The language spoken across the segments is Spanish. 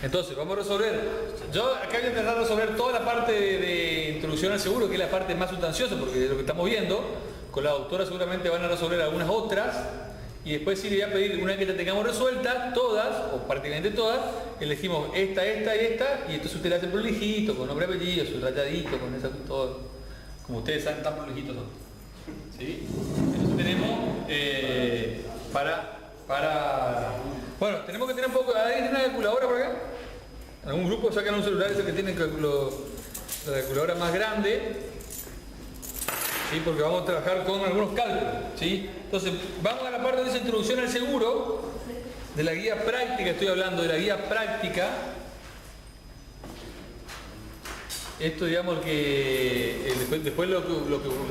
Entonces, vamos a resolver. Yo acá voy a tratar de resolver toda la parte de introducción al seguro, que es la parte más sustanciosa, porque de lo que estamos viendo, con la doctora seguramente van a resolver algunas otras, y después sí le voy a pedir, una vez que la tengamos resuelta, todas, o prácticamente todas, elegimos esta y esta, y entonces usted la hace prolijito, con nombre y apellido, subrayadito, con esa, todo, como ustedes saben, tan prolijitos son. ¿Sí? Entonces tenemos bueno, tenemos que tener un poco. ¿Alguien tiene una calculadora por acá? ¿Algún grupo sacan un celular ese que tiene la calculadora más grande? ¿Sí? Porque vamos a trabajar con algunos cálculos. ¿Sí? Entonces, vamos a la parte de esa introducción al seguro, de la guía práctica, estoy hablando de la guía práctica. Esto, digamos, que después lo que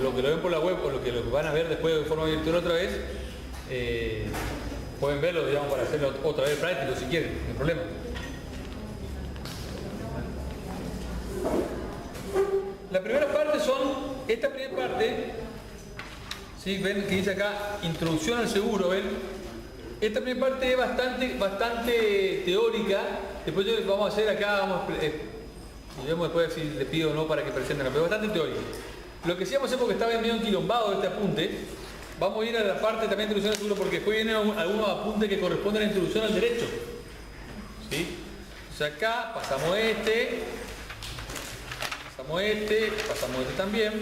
lo ven por la web o lo que van a ver después de forma virtual otra vez, pueden verlo, digamos, para hacerlo otra vez práctico si quieren, no hay problema. La primera parte esta primera parte, ¿sí? Ven que dice acá, introducción al seguro, ¿ven? Esta primera parte es bastante teórica, después vamos a hacer acá, y vemos después si le pido o no para que presenten, pero bastante teórico. Lo que sí vamos a hacer, porque estaba medio enquilombado este apunte, vamos a ir a la parte también de introducción al seguro, porque después vienen algunos apuntes que corresponden a la introducción al derecho. ¿Sí? Entonces acá pasamos este también.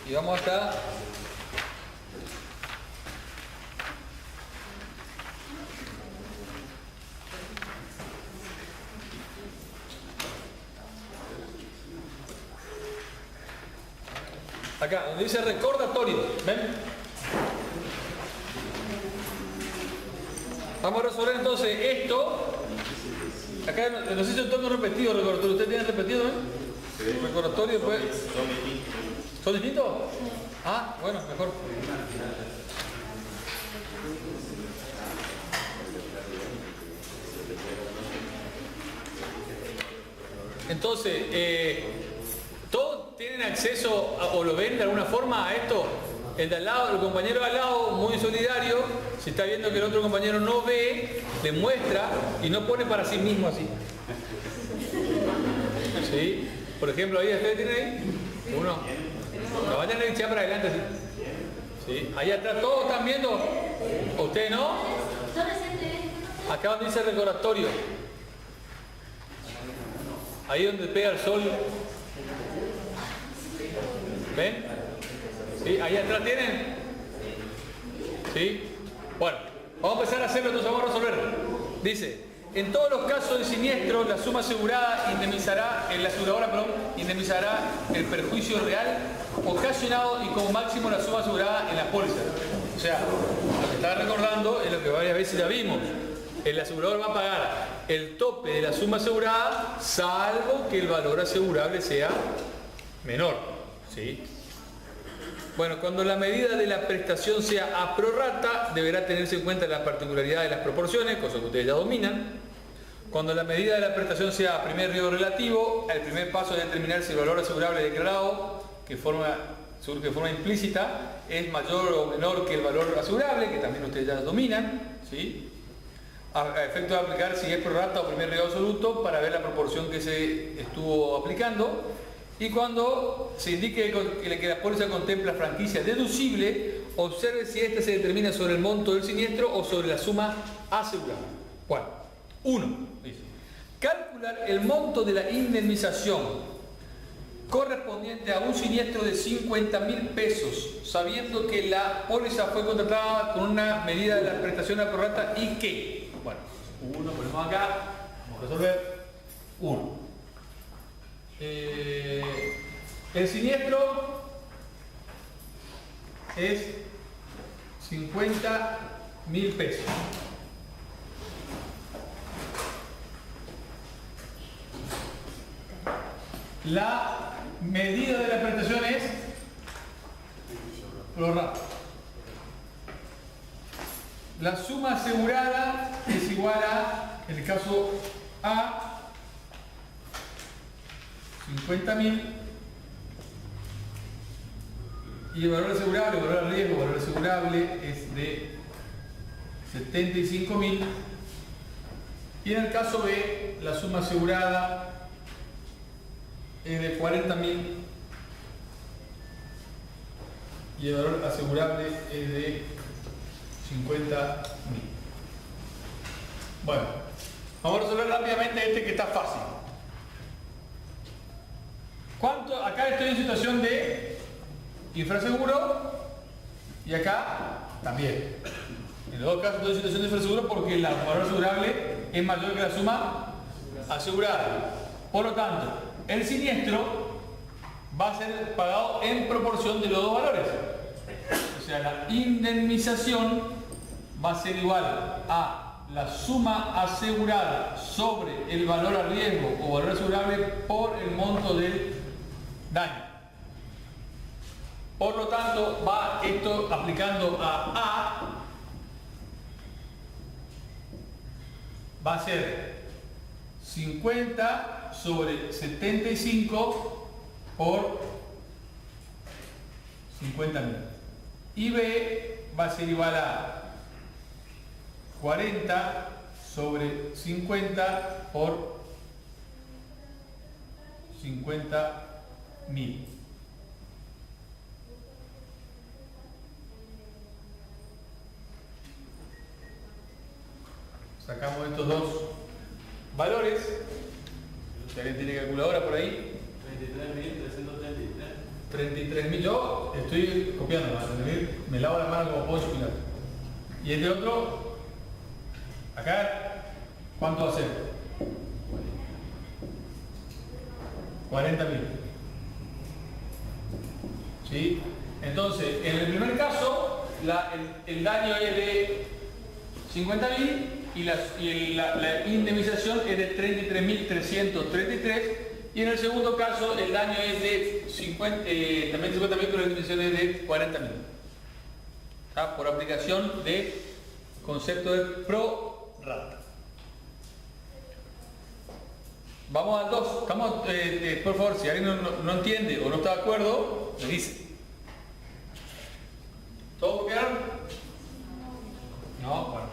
Y vamos hasta... acá, donde dice recordatorio, ¿ven? Vamos a resolver entonces esto. Acá nos hizo un tono repetido, recordatorio. ¿Ustedes tienen repetido, Sí. Recordatorio después. ¿Son distintos? Ah, bueno, mejor. Entonces, ¿todos tienen acceso o lo ven de alguna forma a esto? El de al lado, el compañero de al lado, muy solidario, si está viendo que el otro compañero no ve, le muestra y no pone para sí mismo así. ¿Sí? Por ejemplo, ahí, ¿ustedes tienen ahí? Uno. No vayan a echar para adelante así. ¿Sí? Ahí atrás, ¿todos están viendo? ¿Usted no? Acá donde dice recordatorio. Ahí donde pega el sol. ¿Ven? ¿Sí? Ahí atrás tienen. ¿Sí? Bueno, vamos a empezar a hacerlo, entonces vamos a resolverlo. Dice, en todos los casos de siniestro, la suma asegurada la aseguradora indemnizará el perjuicio real ocasionado y como máximo la suma asegurada en la póliza. O sea, lo que estaba recordando es lo que varias veces ya vimos. El asegurador va a pagar el tope de la suma asegurada, salvo que el valor asegurable sea menor. ¿Sí? Bueno, cuando la medida de la prestación sea a prorrata, deberá tenerse en cuenta la particularidad de las proporciones, cosa que ustedes ya dominan. Cuando la medida de la prestación sea a primer riesgo relativo, el primer paso es determinar si el valor asegurable declarado, que surge de forma implícita, es mayor o menor que el valor asegurable, que también ustedes ya dominan, ¿sí? A efecto de aplicar si es prorrata o primer riesgo absoluto, para ver la proporción que se estuvo aplicando. Y cuando se indique que la póliza contempla franquicia deducible, observe si ésta se determina sobre el monto del siniestro o sobre la suma asegurada. ¿Cuál? 1. Dice, calcular el monto de la indemnización correspondiente a un siniestro de 50.000 pesos, sabiendo que la póliza fue contratada con una medida de la prestación a prorrata y que, bueno, 1 ponemos acá, vamos a resolver 1. El siniestro es 50.000 pesos. La medida de la prestación es prorrata. La suma asegurada es igual a, en el caso A, 50.000, y el valor asegurable, el valor de riesgo, el valor asegurable es de 75.000. Y en el caso B, la suma asegurada es de 40.000 y el valor asegurable es de 50.000. Bueno, vamos a resolver rápidamente este que está fácil. ¿Cuánto? Acá estoy en situación de infraseguro y acá también. En los dos casos estoy en situación de infraseguro porque el valor asegurable es mayor que la suma asegurada. Por lo tanto, el siniestro va a ser pagado en proporción de los dos valores. O sea, la indemnización va a ser igual a la suma asegurada sobre el valor a riesgo o valor asegurable por el monto del daño. Por lo tanto, va esto aplicando a A, va a ser 50 sobre 75 por 50.000. Y B va a ser igual a 40 sobre 50 por 50.000. Sacamos estos dos valores. Si alguien tiene calculadora por ahí. 33.000. Yo estoy copiando, me lavo la mano como puedo explicar. Y este otro, acá, ¿cuánto va a ser? 40.000. ¿Sí? Entonces, en el primer caso, el daño es de 50.000 y la indemnización es de 33.333. Y en el segundo caso, el daño es de 50.000, pero la indemnización es de 40.000. Por aplicación de concepto de prorata. Vamos al 2. Por favor, si alguien no entiende o no está de acuerdo, me dice. ¿Todos quedaron? No, bueno.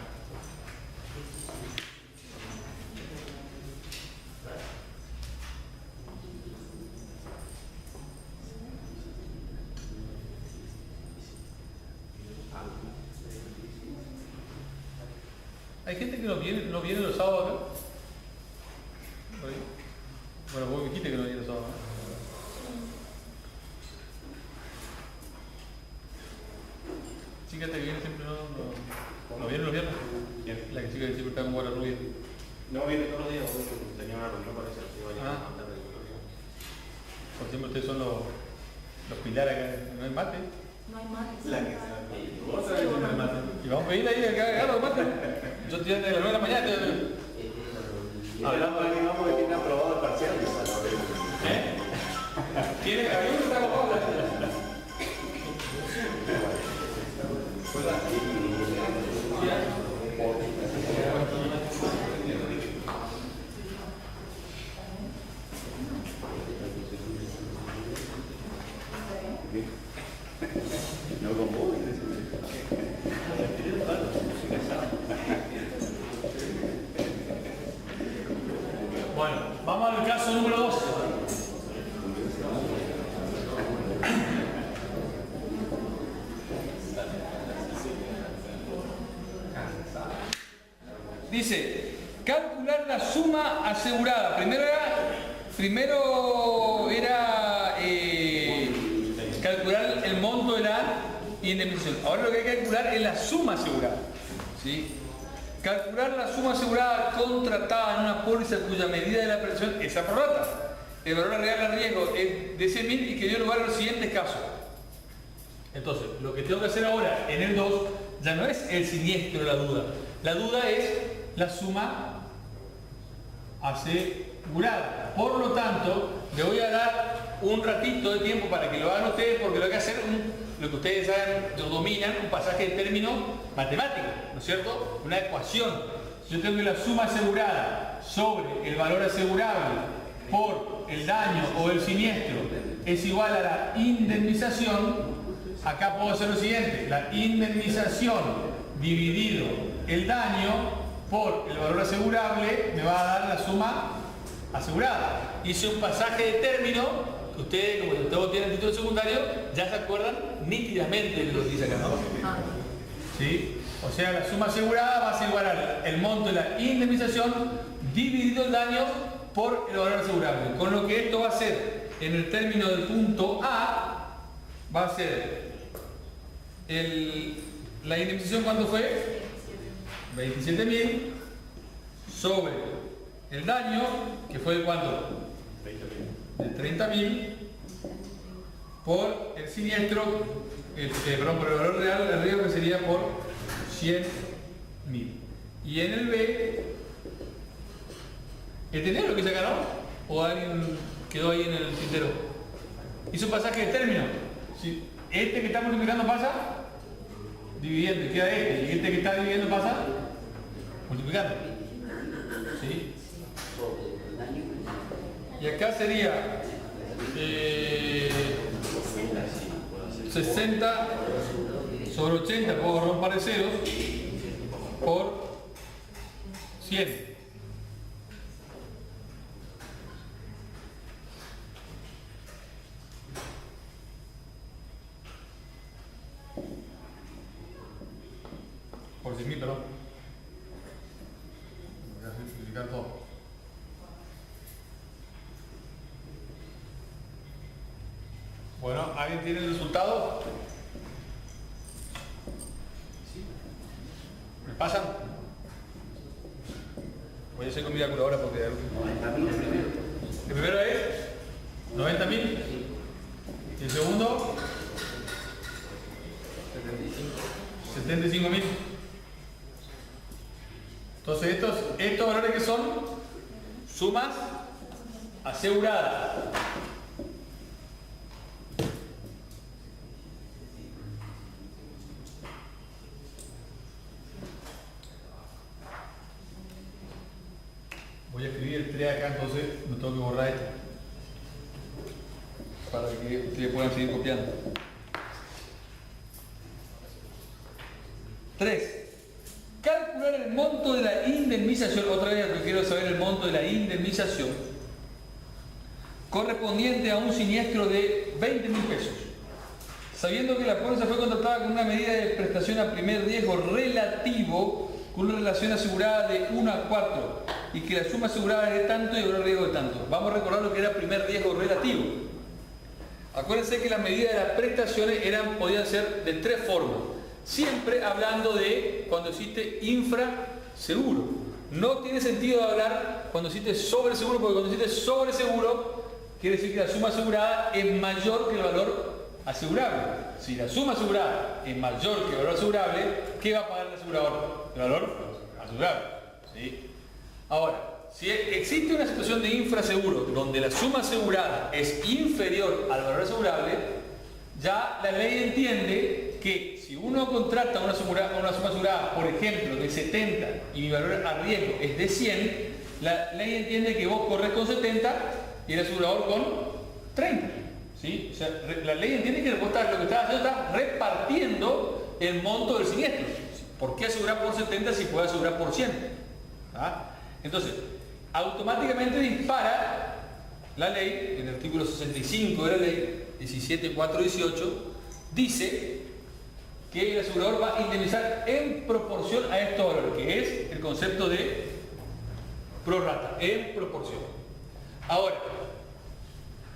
Hay gente que no viene los sábados acá. Bueno, vos dijiste que no viene los sábados. Chica que viene siempre no viene los viernes. ¿Quién? La chica que siempre está con bola rubia. No viene todos los días, tenía una reunión para eso. Por siempre ustedes son los pilares acá. ¿No hay mate? No hay mate. Vos sabés que no hay mate. Y vamos a pedir ahí acá agarro mate. Yo estoy desde las 9 de la mañana. Hablando de que vamos a tiene aprobado el parcial. ¿Tiene cabello? Está mojado. No con vos. Bueno, vamos al caso número 2. Dice, calcular la suma asegurada. Primero era calcular el monto de la indemnización. Ahora lo que hay que calcular es la suma asegurada. ¿Sí? Calcular la suma asegurada contratada en una póliza cuya medida de la prestación es a prorata. El valor real al riesgo es de 100.000 y que dio lugar a los siguientes casos. Entonces, lo que tengo que hacer ahora en el 2 ya no es el siniestro la duda. La duda es la suma asegurada. Por lo tanto, le voy a dar un ratito de tiempo para que lo hagan ustedes, porque lo que hay que hacer lo que ustedes saben, lo dominan, un pasaje de término matemático, ¿no es cierto? Una ecuación. Si yo tengo que la suma asegurada sobre el valor asegurable por el daño o el siniestro es igual a la indemnización, acá puedo hacer lo siguiente: la indemnización dividido el daño por el valor asegurable me va a dar la suma asegurada. Hice un pasaje de término que ustedes, como todos tienen título secundario, ya se acuerdan nítidamente de lo que dice acá, ¿no? ¿Sí? O sea, la suma asegurada va a ser igual al monto de la indemnización dividido el daño por el valor asegurable. Con lo que esto va a ser, en el término del punto A, va a ser la indemnización, ¿cuánto fue? 27.000 sobre el daño, que fue de ¿cuánto? De 30.000 por el siniestro, perdón, por el valor real del riesgo, que sería por 100.000. Y en el B, ¿entendés lo que se ganó? ¿O alguien quedó ahí en el tintero? Hizo un pasaje de término. Si este que está multiplicando pasa dividiendo, y queda este, y este que está dividiendo pasa multiplicando. ¿Sí? Y acá sería 60 sobre 80, puedo agarrar un par de ceros, por 100. Por 100.000, perdón. Voy a simplificar todo. Bueno, ¿alguien tiene el resultado? ¿Me pasan? Voy a hacer con mi calculadora porque... 90.000 el primero. ¿El primero es? 90.000. ¿Y el segundo? 75.000. Entonces estos valores que son sumas aseguradas. Voy a escribir el 3 acá, entonces no tengo que borrar esto para que ustedes puedan seguir copiando. 3. Calcular el monto de la indemnización, otra vez porque quiero saber el monto de la indemnización correspondiente a un siniestro de 20.000 pesos, sabiendo que la póliza fue contratada con una medida de prestación a primer riesgo relativo con una relación asegurada de 1 a 4 y que la suma asegurada es de tanto y el riesgo de tanto. Vamos a recordar lo que era primer riesgo relativo. Acuérdense que las medidas de las prestaciones podían ser de 3 formas. Siempre hablando de cuando existe infraseguro. No tiene sentido hablar cuando existe sobreseguro, porque cuando existe sobreseguro quiere decir que la suma asegurada es mayor que el valor asegurable. Si la suma asegurada es mayor que el valor asegurable, ¿qué va a pagar el asegurador? El valor asegurable. ¿Sí? Ahora, si existe una situación de infraseguro donde la suma asegurada es inferior al valor asegurable, ya la ley entiende que si uno contrata una suma asegurada, por ejemplo, de 70 y mi valor a riesgo es de 100, la ley entiende que vos corres con 70 y el asegurador con 30. ¿Sí? O sea, la ley entiende que lo que estás haciendo está repartiendo el monto del siniestro. ¿Por qué asegurar por 70 si puede asegurar por 100? ¿Ah? Entonces, automáticamente dispara la ley, en el artículo 65 de la ley 17418, dice que el asegurador va a indemnizar en proporción a estos valores, que es el concepto de prorrata, en proporción. Ahora,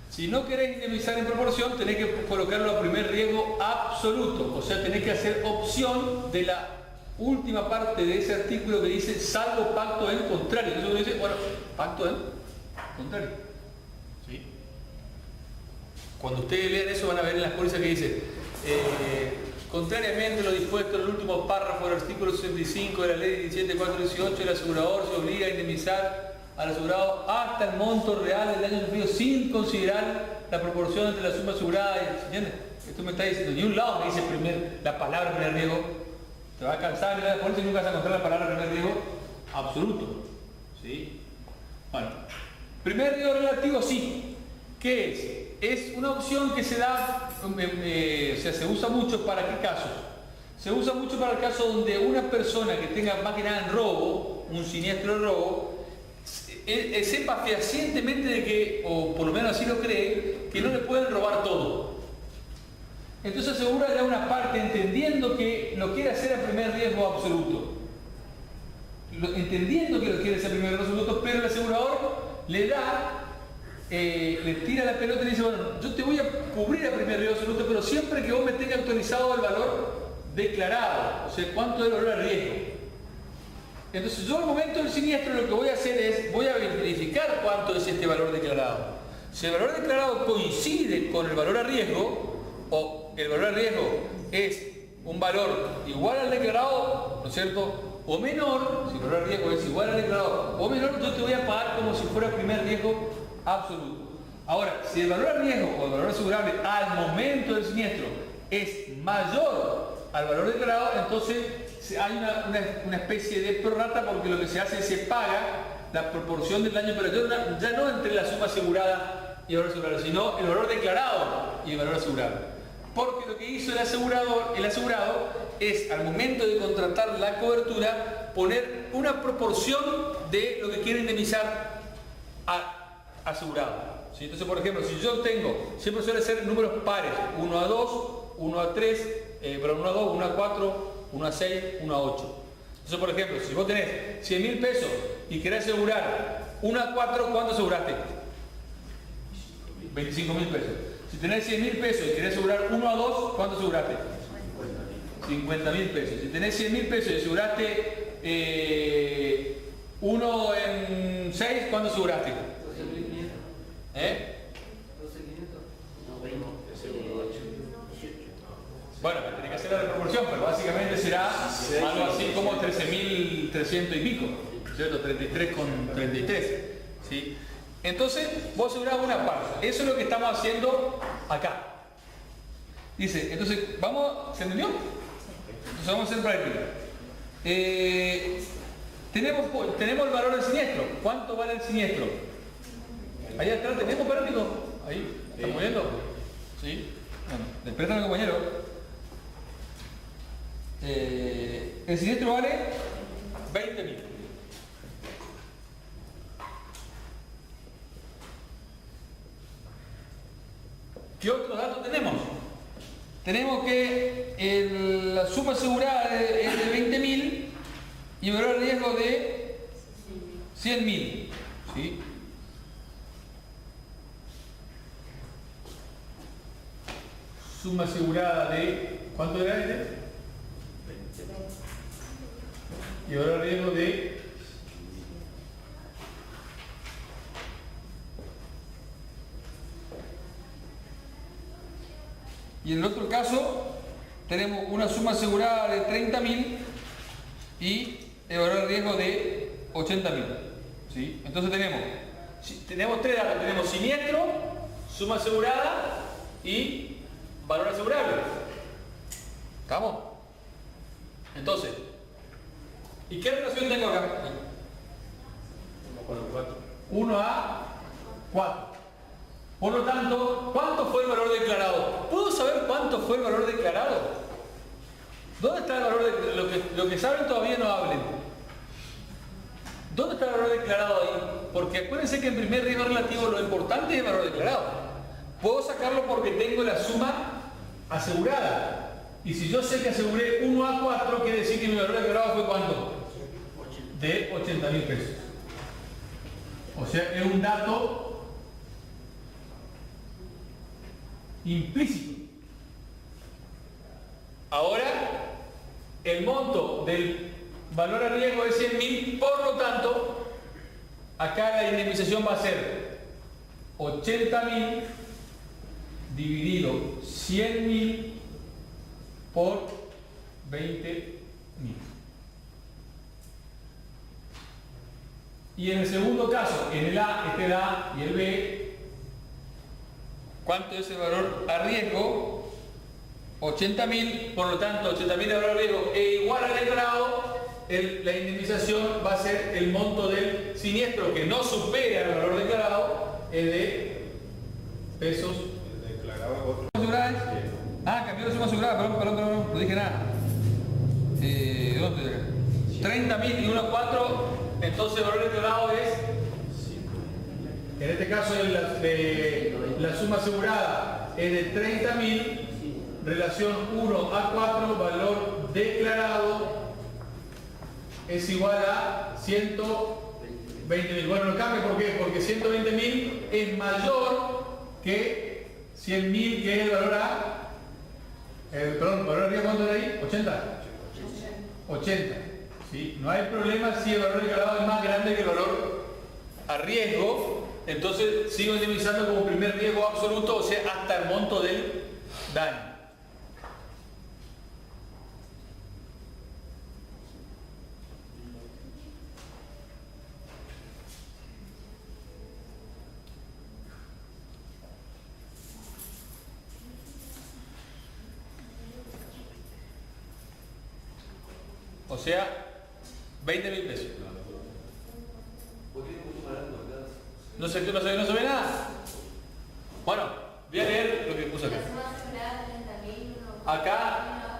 si no querés indemnizar en proporción, tenés que colocarlo a primer riesgo absoluto, o sea, tenés que hacer opción de la última parte de ese artículo que dice salvo pacto en contrario. Entonces uno dice, bueno, pacto en contrario. ¿Sí? Cuando ustedes lean eso van a ver en las pólizas que dice contrariamente a lo dispuesto en el último párrafo del artículo 65 de la ley 17418, el asegurador se obliga a indemnizar al asegurado hasta el monto real del daño sufrido sin considerar la proporción entre la suma asegurada y... ¿Entiendes? Esto me está diciendo, ni un lado me dice la palabra primer riesgo. Te va a cansar de la póliza y nunca vas a encontrar la palabra primer riesgo absoluto. ¿Sí? Bueno, primer riesgo relativo sí. ¿Qué es? Es una opción que se da, o sea, se usa mucho para qué casos. Se usa mucho para el caso donde una persona que tenga más que nada en robo, un siniestro de robo, sepa fehacientemente de que, o por lo menos así lo cree, que no le pueden robar todo. Entonces asegura ya una parte entendiendo que lo quiere hacer a primer riesgo absoluto. Entendiendo que lo quiere hacer a primer riesgo absoluto, pero el asegurador le tira la pelota y le dice, bueno, yo te voy a cubrir a primer riesgo absoluto, pero siempre que vos me tengas actualizado el valor declarado, o sea, cuánto es el valor a riesgo. Entonces yo al momento del siniestro lo que voy a hacer es, voy a verificar cuánto es este valor declarado. Si el valor declarado coincide con el valor a riesgo, o el valor a riesgo es un valor igual al declarado, ¿no es cierto?, o menor, si el valor a riesgo es igual al declarado o menor, yo te voy a pagar como si fuera primer riesgo absoluto. Ahora, si el valor a riesgo o el valor asegurable al momento del siniestro es mayor al valor declarado, entonces hay una especie de prorrata, porque lo que se hace es se paga la proporción del daño, pero ya no entre la suma asegurada y el valor asegurable, sino el valor declarado y el valor asegurable. Porque lo que hizo el asegurado es, al momento de contratar la cobertura, poner una proporción de lo que quiere indemnizar asegurado. ¿Sí? Entonces, por ejemplo, si yo tengo, siempre suele ser números pares, 1 a 2, 1 a 3, 1 a 2, 1 a 4, 1 a 6, 1 a 8. Entonces, por ejemplo, si vos tenés 100.000 pesos y querés asegurar 1 a 4, ¿cuánto aseguraste? 25.000 pesos. Si tenés 100.000 pesos y querés asegurar 1 a 2, ¿cuánto aseguraste? 50.000 pesos. Si tenés 100.000 pesos y aseguraste 1 en 6, ¿cuánto aseguraste? 12.500. ¿Eh? 12.500. No, 20. Bueno, tenés que hacer la proporción, pero básicamente será algo así como 13.300 y pico, ¿cierto? 33 con 33, ¿sí? Entonces, vos asegurás una parte. Eso es lo que estamos haciendo acá. Dice, entonces, ¿se entendió? Entonces vamos a hacer práctica. Tenemos el valor del siniestro. ¿Cuánto vale el siniestro? Ahí atrás tenemos práctico. Ahí, ¿estamos viendo? ¿Sí? Bueno, despiertan al compañero. El siniestro vale 20.000. ¿Qué otros datos tenemos? Tenemos que la suma asegurada es de 20.000 y el valor de riesgo de 100.000. ¿Sí? Suma asegurada de... ¿Cuánto era este? 20. Y el valor de riesgo de... Y en el otro caso tenemos una suma asegurada de 30.000 y el valor de riesgo de 80.000. ¿Sí? Entonces tenemos tres datos. Tenemos siniestro, suma asegurada y valor asegurable. ¿Estamos? Entonces, ¿y qué relación tengo acá? 1 a 4. Por lo tanto, ¿cuánto fue el valor declarado? ¿Puedo saber cuánto fue el valor declarado? ¿Dónde está el valor de lo que saben todavía no hablen? ¿Dónde está el valor declarado ahí? Porque acuérdense que en primer riesgo relativo lo importante es el valor declarado. Puedo sacarlo porque tengo la suma asegurada. Y si yo sé que aseguré 1 a 4, quiere decir que mi valor declarado fue ¿cuánto? De 80.000 pesos. O sea, es un dato implícito. Ahora, el monto del valor a riesgo es 100.000, por lo tanto, acá la indemnización va a ser 80.000 dividido 100.000 por 20.000. Y en el segundo caso, en el A, este es el A y el B, ¿cuánto es el valor a riesgo? 80.000, por lo tanto 80.000 de valor a riesgo es igual al declarado. La indemnización va a ser el monto del siniestro que no supere al valor declarado, es de pesos. Declaraba otro. ¿Cambió la suma asegurada? Perdón, no dije nada. ¿Dónde? 30.000 y 1 a 4, entonces el valor declarado es, en este caso la suma asegurada es de 30.000, relación 1 a 4, valor declarado es igual a 120.000. Bueno, lo cambio, ¿por qué? Porque 120.000 es mayor que 100.000, que es el valor A. Perdón, ¿el valor arriba cuánto era ahí? 80. 80. ¿Sí? No hay problema si el valor declarado es más grande que el valor a riesgo, entonces sigo indemnizando como primer riesgo absoluto, o sea, hasta el monto del daño. O sea, 20.000 pesos. No se ve nada. Bueno, voy a leer lo que puse acá. Acá,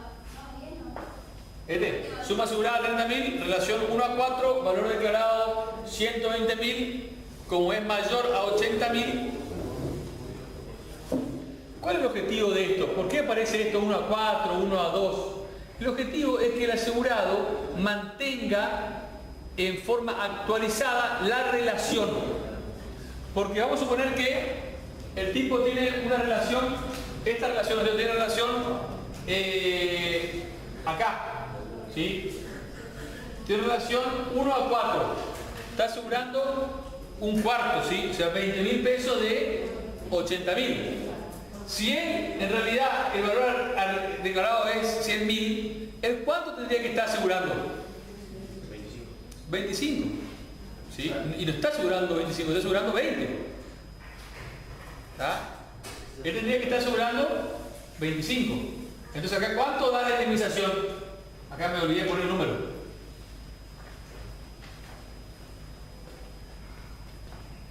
suma asegurada 30.000, relación 1 a 4, valor declarado 120.000, como es mayor a 80.000. ¿Cuál es el objetivo de esto? ¿Por qué aparece esto 1 a 4, 1 a 2? El objetivo es que el asegurado mantenga en forma actualizada la relación. Porque vamos a suponer que el tipo tiene una relación, esta relación, tiene relación acá, ¿sí? Tiene relación 1 a 4. Está asegurando un cuarto, ¿sí? O sea, 20.000 pesos de 80.000. Si él, en realidad, el valor declarado es 100.000, ¿el cuánto tendría que estar asegurando? 25. ¿Sí? Y no está asegurando 25, está asegurando 20. ¿Está? Él tendría que estar asegurando 25. Entonces, acá, ¿cuánto da la indemnización? Acá me olvidé de poner el número.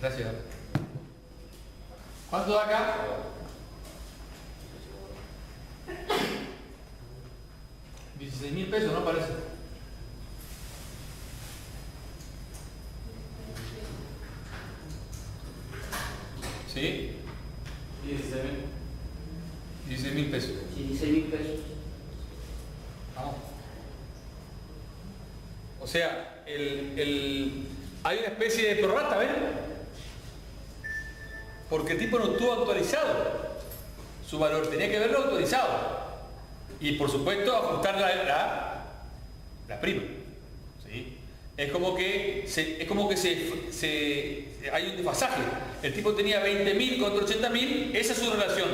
Gracias. ¿Cuánto da acá? 16.000 pesos, ¿no parece? ¿Sí? 16.000 pesos. 16.000 pesos. Vamos. O sea, hay una especie de prorrata, ¿ven? Porque el tipo no tuvo actualizado su valor, tenía que haberlo actualizado. Y por supuesto ajustar la prima. ¿Sí? Es como que hay un desfasaje. El tipo tenía 20.000 contra 80.000, esa es su relación.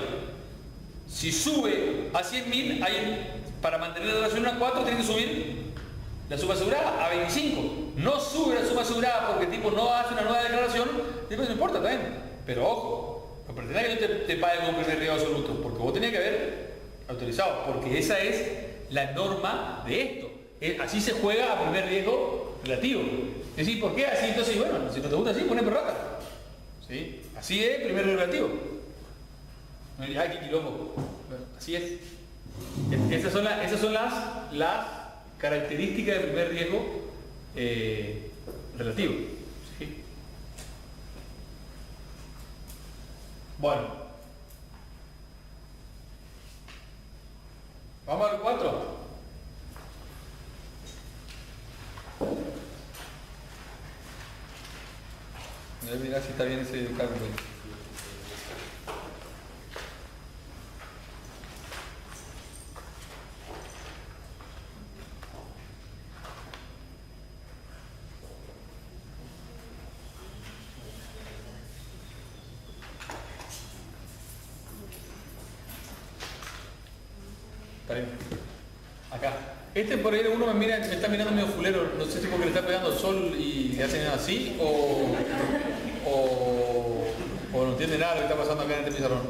Si sube a 100.000, para mantener la relación a 4 tiene que subir la suma asegurada a 25. No sube la suma asegurada porque el tipo no hace una nueva declaración, tipo, no importa también. Pero ojo, no pretenda que yo te pague como primer riesgo absoluto, porque vos tenías que haber autorizado, porque esa es la norma de esto. Así se juega a primer riesgo relativo. Es decir, ¿por qué así? Entonces, bueno, si no te gusta así, poné prorrata. ¿Sí? Así es primer riesgo relativo. No digas, ay, qué quilombo. Bueno, así es. Esas son las características del primer riesgo relativo. ¿Sí? Bueno. Vamos al 4. Voy a mirar si está bien ese cálculo. Está bien. Acá. Este por ahí uno me está mirando medio fulero, no sé si porque le está pegando el sol y le hacen así o no entiende nada de lo que está pasando acá en este pizarrón.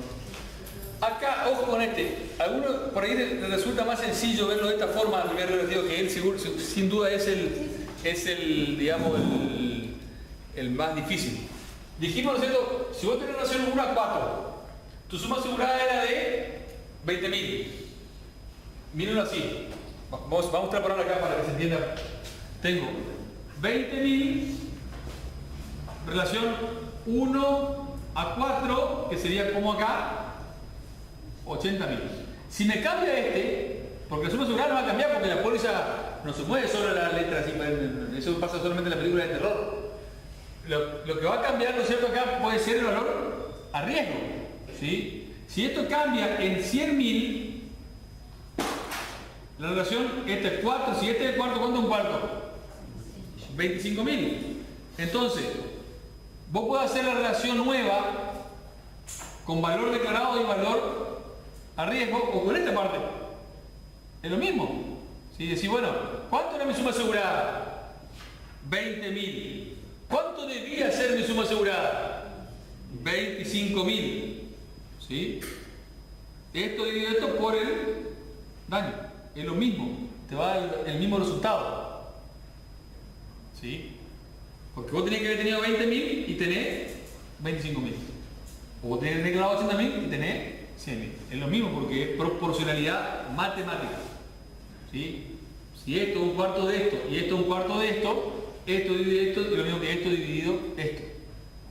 Acá, ojo con este. Alguno por ahí le resulta más sencillo verlo de esta forma, el primer relativo, que él seguro, sin duda es el digamos, el más difícil. Dijimos, ¿no es cierto? Si vos tenés relación 1 a 4, tu suma asegurada era de 20.000. Mírenlo así. Vamos a mostrar por ahora acá para que se entienda. Tengo 20.000, relación 1 a 4, que sería como acá, 80.000. Si me cambia porque la suma asegurada no va a cambiar porque la póliza no se mueve sobre las letras, eso pasa solamente en la película de terror. Lo que va a cambiar, ¿no es cierto?, acá puede ser el valor a riesgo, ¿sí? Si esto cambia en 100.000, la relación, este es 4, si este es el cuarto, ¿cuánto es un cuarto? 25.000. Entonces, vos podés hacer la relación nueva con valor declarado y valor a riesgo, o con esta parte. Es lo mismo. Si decís, bueno, ¿cuánto era mi suma asegurada? 20.000. ¿Cuánto debía ser mi suma asegurada? 25.000. ¿Sí? Esto dividido esto por el daño. Es lo mismo. Te va a dar el mismo resultado. ¿Sí? Porque vos tenés que haber tenido 20.000 y tenés 25.000. O vos tenés declarado 80.000 y tenés 100.000. Es lo mismo porque es proporcionalidad matemática. ¿Sí? Si esto es un cuarto de esto y esto es un cuarto de esto, esto divide esto y lo mismo que esto dividido esto.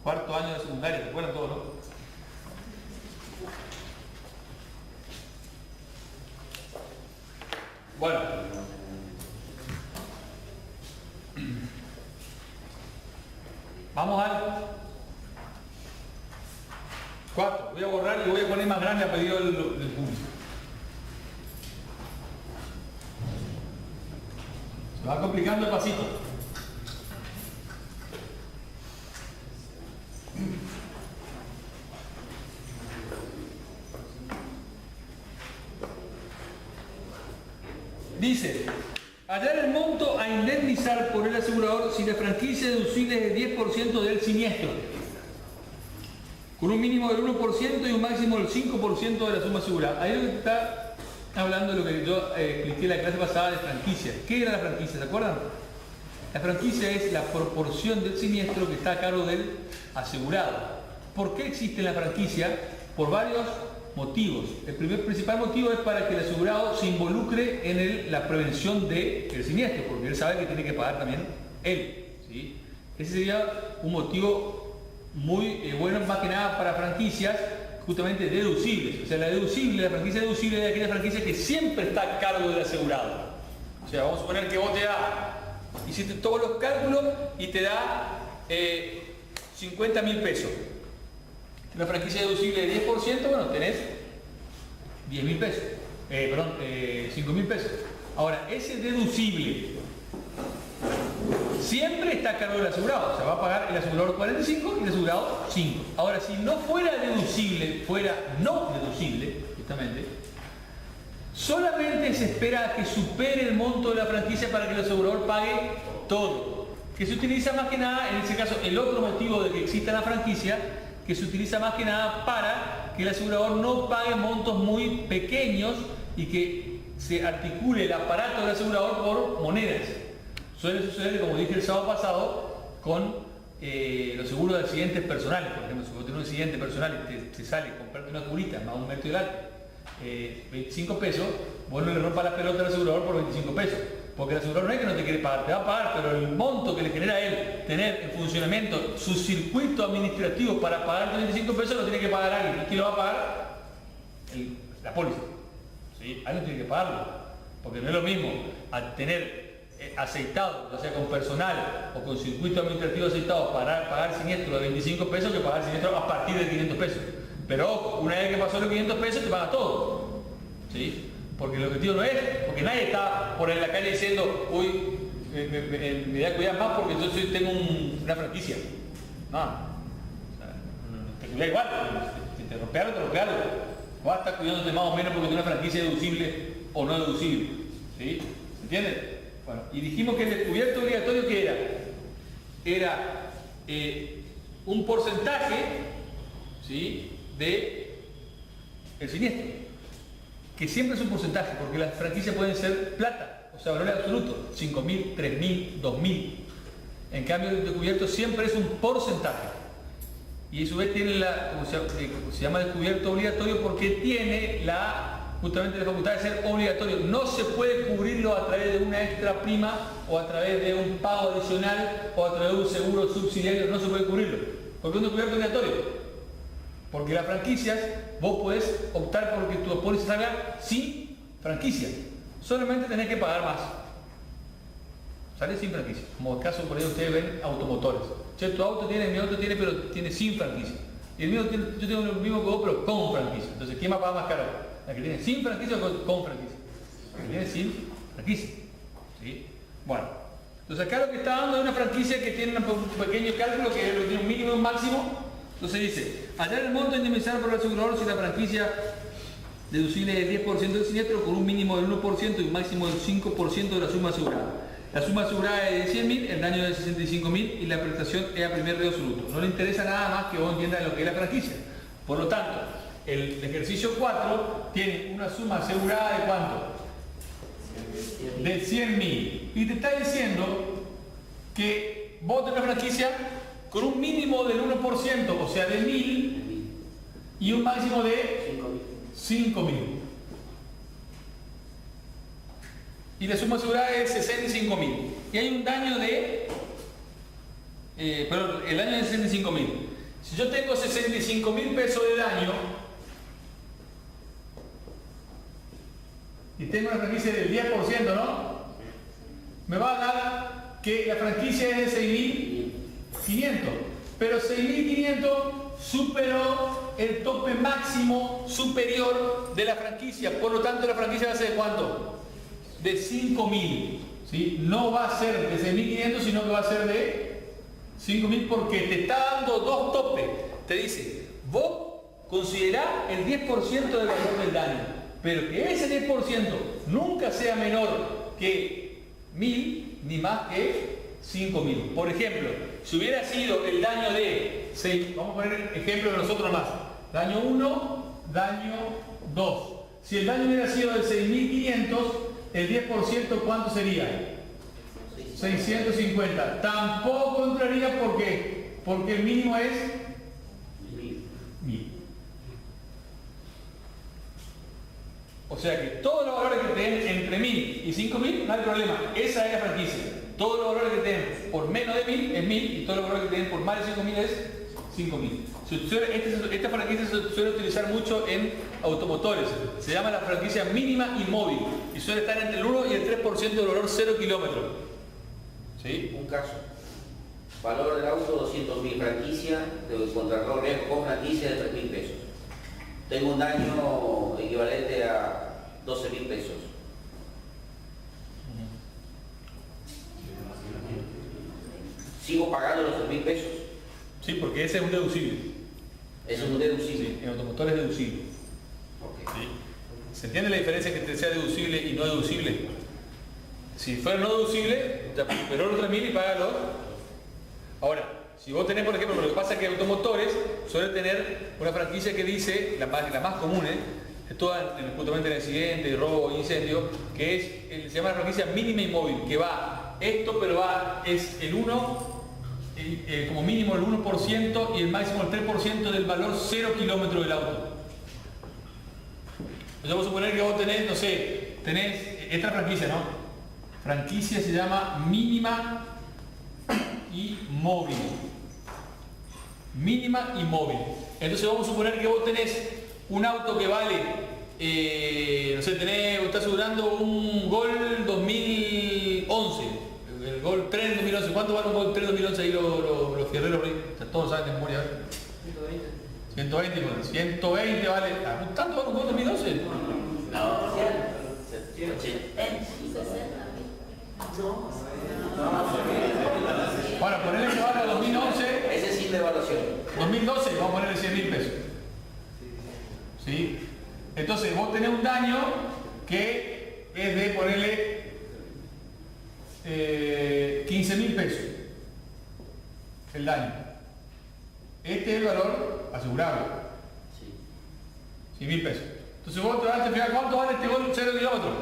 Cuarto año de secundaria, ¿se acuerdan todos, no? Bueno. Vamos al 4. Voy a borrar y voy a poner más grande a pedido del público. Se va complicando el pasito. Dice, hallar el monto a indemnizar por el asegurador si la franquicia deducible es del 10% del siniestro, con un mínimo del 1% y un máximo del 5% de la suma asegurada. Ahí es lo que está hablando de lo que yo expliqué en la clase pasada de franquicia. ¿Qué era la franquicia? ¿Se acuerdan? La franquicia es la proporción del siniestro que está a cargo del asegurado. ¿Por qué existe la franquicia? Por varios motivos. El principal motivo es para que el asegurado se involucre en la prevención del siniestro, porque él sabe que tiene que pagar también él, ¿sí? Ese sería un motivo muy bueno, más que nada para franquicias justamente deducibles. O sea, la franquicia deducible es aquella franquicia que siempre está a cargo del asegurado. O sea, vamos a suponer que vos hiciste todos los cálculos y te da 50.000 pesos. Una franquicia deducible de 10%, bueno, tenés 10.000 pesos. 5.000 pesos. Ahora, ese deducible siempre está a cargo del asegurado. O sea, va a pagar el asegurador 45 y el asegurado 5. Ahora, si no fuera deducible, justamente, solamente se espera a que supere el monto de la franquicia para que el asegurador pague todo. Que se utiliza más que nada, en ese caso, el otro motivo de que exista la franquicia, que se utiliza más que nada para que el asegurador no pague montos muy pequeños y que se articule el aparato del asegurador por monedas. Suele suceder, como dije el sábado pasado, con los seguros de accidentes personales. Por ejemplo, si vos tenés un accidente personal y te sale comprarte una curita más un metro de largo, 25 pesos, vos no le rompas las pelotas al asegurador por 25 pesos. Porque el asegurador no es que no te quiere pagar, te va a pagar, pero el monto que le genera a él tener en funcionamiento su circuito administrativo para pagar 25 pesos lo tiene que pagar alguien. ¿Y quién lo va a pagar? La póliza. ¿Sí? Alguien tiene que pagarlo. Porque no es lo mismo a tener aceitado, ya sea con personal o con circuito administrativo aceitado, para pagar siniestro de 25 pesos que pagar siniestro a partir de 500 pesos. Pero ojo, una vez que pasó los 500 pesos te pagas todo. ¿Sí? Porque el objetivo no es, porque nadie está por en la calle diciendo, uy, me voy a cuidar más porque yo tengo una franquicia. No, o sea, te cuidas igual, si te rompe algo, te rompe algo. Vas a estar cuidándote más o menos porque tiene una franquicia deducible o no deducible. ¿Sí? ¿Se entiende? Bueno, y dijimos que el descubierto obligatorio, ¿qué era? Era un porcentaje, ¿sí?, de el siniestro. Que siempre es un porcentaje, porque las franquicias pueden ser plata, o sea, valores absolutos, 5.000, 3.000, 2.000. En cambio, el descubierto siempre es un porcentaje. Y a su vez tiene se llama descubierto obligatorio porque tiene la justamente la facultad de ser obligatorio. No se puede cubrirlo a través de una extra prima o a través de un pago adicional o a través de un seguro subsidiario. No se puede cubrirlo, porque es un cubierto obligatorio. Porque las franquicias, vos podés optar por que tu póliza salga sin franquicia. Solamente tenés que pagar más. Sale sin franquicia. Como el caso por ahí ustedes ven automotores. Che, tu auto tiene, mi auto tiene, pero tiene sin franquicia. Y el mío tiene, yo tengo lo mismo que vos, pero con franquicia. Entonces, ¿quién va a pagar más caro? ¿La que tiene sin franquicia o con franquicia? La que tiene sin franquicia. ¿Sí? Bueno. Entonces acá lo que está dando es una franquicia que tiene un pequeño cálculo que tiene un mínimo y un máximo. Entonces dice, hallar el monto indemnizado por el asegurador si la franquicia deducible es del 10% del siniestro con un mínimo del 1% y un máximo del 5% de la suma asegurada. La suma asegurada es de 100.000, el daño es de 65.000 y la prestación es a primer riesgo absoluto. No le interesa nada más que vos entiendas lo que es la franquicia. Por lo tanto, el ejercicio 4 tiene una suma asegurada de ¿cuánto? De 100.000. Y te está diciendo que vos tenés una franquicia con un mínimo del 1%, o sea de 1.000, y un máximo de 5.000. Y la suma asegurada es 65.000. Y hay un daño de... perdón, el daño es 65.000. Si yo tengo 65.000 pesos de daño y tengo una franquicia del 10%, ¿no? Me va a dar que la franquicia es de 6.500. Pero 6.500 superó el tope máximo superior de la franquicia. Por lo tanto, la franquicia va a ser ¿de cuánto? De 5.000, ¿sí? No va a ser de 6.500, sino que va a ser de 5.000 porque te está dando dos topes. Te dice, vos considerá el 10% del valor del daño, pero que ese 10% nunca sea menor que 1.000 ni más que 5.000. Por ejemplo, si hubiera sido el daño de 6, vamos a poner ejemplo de nosotros más. Daño 1, daño 2. Si el daño hubiera sido de 6.500, el 10% ¿cuánto sería? 650. Tampoco entraría porque el mínimo es 1.000. O sea que todos los valores que te den entre 1.000 y 5.000 no hay problema. Esa es la franquicia. Todos los valores que te den por menos de 1.000 es 1.000 y todos los valores que te den por más de 5.000 es 5.000. Esta franquicia se suele utilizar mucho en automotores. Se llama la franquicia mínima y móvil y suele estar entre el 1 y el 3% del valor 0 kilómetros. ¿Sí? Un caso. Valor del auto 200.000, franquicia de contrarreloj riesgo con franquicia de 3.000 pesos. Tengo un daño equivalente a 12.000 pesos. ¿Sigo pagando los 3.000 pesos? Sí, porque ese es un deducible. Es un deducible. Sí, en automotor es deducible. Okay. ¿Sí? ¿Se entiende la diferencia que sea deducible y no deducible? Si fuera no deducible, pero los 3.000 y págalo. Ahora, si vos tenés, por ejemplo, lo que pasa es que automotores suelen tener una franquicia que dice, la más común, es toda justamente en accidente, robo, incendio, que es, se llama la franquicia mínima y móvil, que va esto, pero es el 1, como mínimo el 1% y el máximo el 3% del valor 0 kilómetros del auto. Yo voy a suponer que vos tenés, no sé, tenés esta franquicia, ¿no? Franquicia se llama mínima y móvil. Mínima y móvil. Entonces vamos a suponer que vos tenés un auto que vale, no sé, vos estás asegurando un Gol 2011, el Gol 3 2011. ¿Cuánto vale un Gol 3 2011 ahí los fierreros? Todos saben de memoria. 120, 120 vale. ¿Tanto vale un Gol 2011? No. Bueno, ponerle que valga 2011. Ese es sin devaluación. 2012, vamos a ponerle 100.000 pesos. ¿Sí? Entonces vos tenés un daño que es de ponerle 15.000 pesos. El daño. Este es el valor asegurable. 100.000 pesos. Entonces vos te vas a fijar cuánto vale este Gol 0 kilómetros.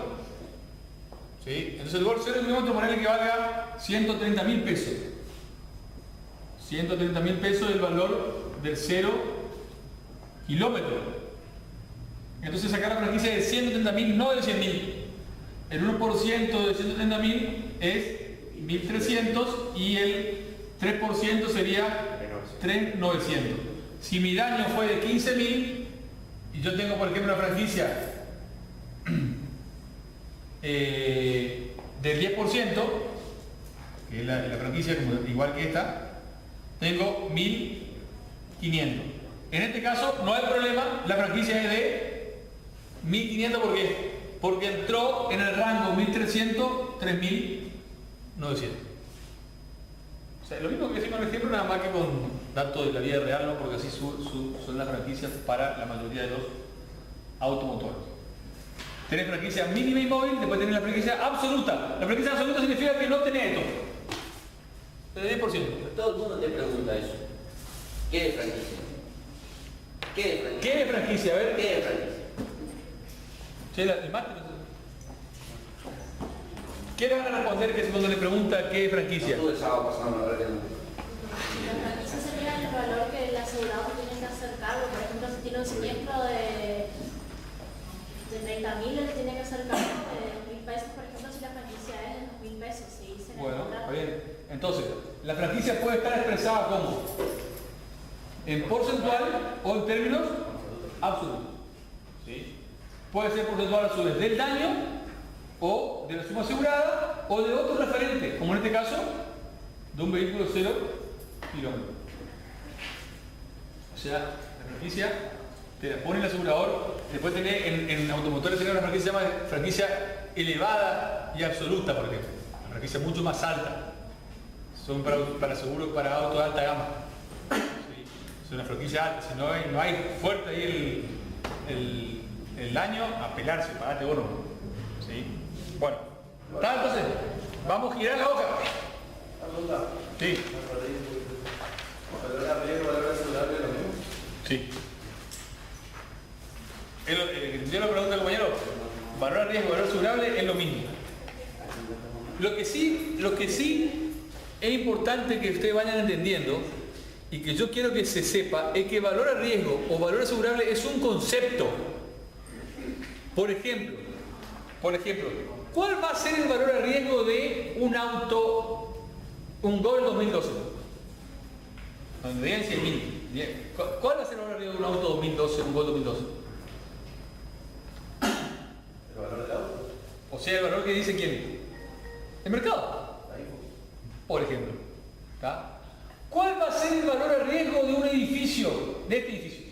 ¿Sí? Entonces el Gol 0 kilómetros ponerle que valga 130.000 pesos. 130.000 pesos el valor del 0 kilómetro. Entonces sacar la franquicia de 130.000, no de 100.000. El 1% de 130.000 es 1.300 y el 3% sería 3.900. Si mi daño fue de 15.000 y yo tengo, por ejemplo, una franquicia del 10%, que es la franquicia igual que esta, tengo 1.500. En este caso no hay problema, la franquicia es de 1.500 porque entró en el rango 1.300, 3.900. O sea, lo mismo que decimos en el ejemplo, nada más que con datos de la vida real, ¿no? Porque así son las franquicias para la mayoría de los automotores. Tenés franquicia mínima y móvil, después tenés la franquicia absoluta. La franquicia absoluta significa que no tenés esto. El 10%. Todo el mundo te pregunta eso. ¿Qué es franquicia? ¿Qué es franquicia? ¿Qué es franquicia? A ver. ¿Qué es franquicia? Che, el máster. ¿Qué le van a responder que cuando le pregunta qué es franquicia? No, tú el sábado pasado, la verdad que no. La franquicia sería el valor que el asegurado tiene que hacer cargo. Por ejemplo, si tiene un siniestro de 30.000, él tiene que hacer cargo de 1.000 pesos. Por ejemplo, si la franquicia es de 2.000 pesos. Sí, bueno, está bien. Entonces, la franquicia puede estar expresada como en porcentual o en términos absolutos. ¿Sí? Puede ser porcentual a su vez del daño o de la suma asegurada o de otro referente, como en este caso de un vehículo 0 kilómetros. O sea, la franquicia te la pone el asegurador. Después tenés en automotores tenés una franquicia que se llama franquicia elevada y absoluta, por ejemplo. Una franquicia mucho más alta. Son para seguros para autos de alta gama. ¿Sí? Es una franquicia alta. Si no hay fuerte ahí el daño, a pelarse, pagate bono. ¿Sí? Bueno, ¿está? Entonces, vamos a girar la hoja. Sí. Sí. Yo lo pregunto al compañero, valor a riesgo, valor asegurable es lo mismo. Lo que sí es importante que ustedes vayan entendiendo y que yo quiero que se sepa es que valor a riesgo o valor asegurable es un concepto. Por ejemplo, ¿cuál va a ser el valor a riesgo de un auto, un Gol 2012? Donde digan 100.000. ¿Cuál va a ser el valor a riesgo de un auto 2012, un Gol 2012? ¿El valor del auto? O sea, el valor que dice quién. ¿El mercado? Por ejemplo. ¿Está? ¿Cuál va a ser el valor a riesgo de un edificio, de este edificio?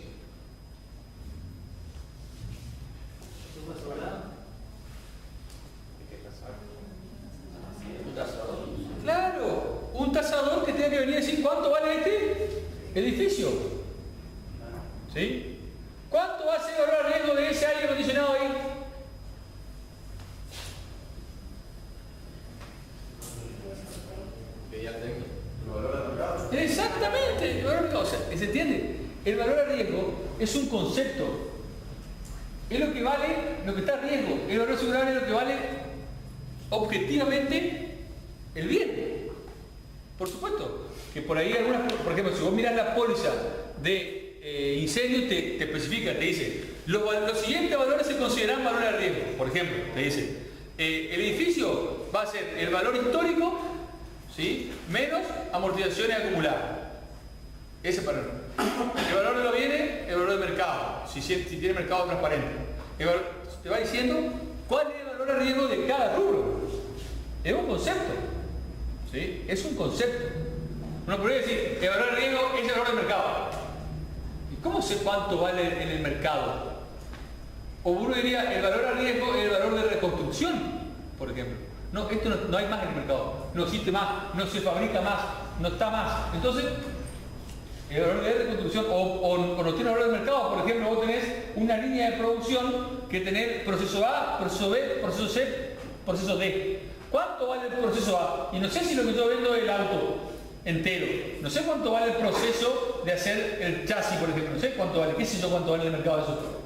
Claro, un tasador que tenga que venir a decir cuánto vale este edificio. ¿Sí? ¿Cuánto va a ser el valor a riesgo de ese aire acondicionado ahí? Exactamente, el valor a riesgo. O sea, ¿se entiende? El valor a riesgo es un concepto. Es lo que vale, lo que está a riesgo. El valor asegurable es lo que vale objetivamente el bien. Por supuesto, que por ahí algunas, por ejemplo, si vos mirás la póliza de incendio, te especifica, te dice, los siguientes valores se consideran valores a riesgo. Por ejemplo, te dice, el edificio va a ser el valor histórico, ¿sí?, menos amortizaciones acumuladas. Ese valor. El valor de los bienes, el valor de mercado, si tiene mercado transparente. Te va diciendo cuál es el valor a riesgo de cada rubro. Es un concepto. ¿Sí? Es un concepto. Uno podría decir, el valor a riesgo es el valor de mercado. ¿Y cómo sé cuánto vale en el mercado? O uno diría, el valor a riesgo es el valor de reconstrucción, por ejemplo. No, esto no hay más en el mercado. No existe más, no se fabrica más, no está más. Entonces, el valor de reconstrucción o no tiene valor de mercado. Por ejemplo, vos tenés una línea de producción que tenés proceso A, proceso B, proceso C, proceso D. ¿Cuánto vale el proceso A? Y no sé si lo que yo vendo es el auto entero. No sé cuánto vale el proceso de hacer el chasis, por ejemplo. No sé cuánto vale. ¿Qué sé yo cuánto vale el mercado de eso?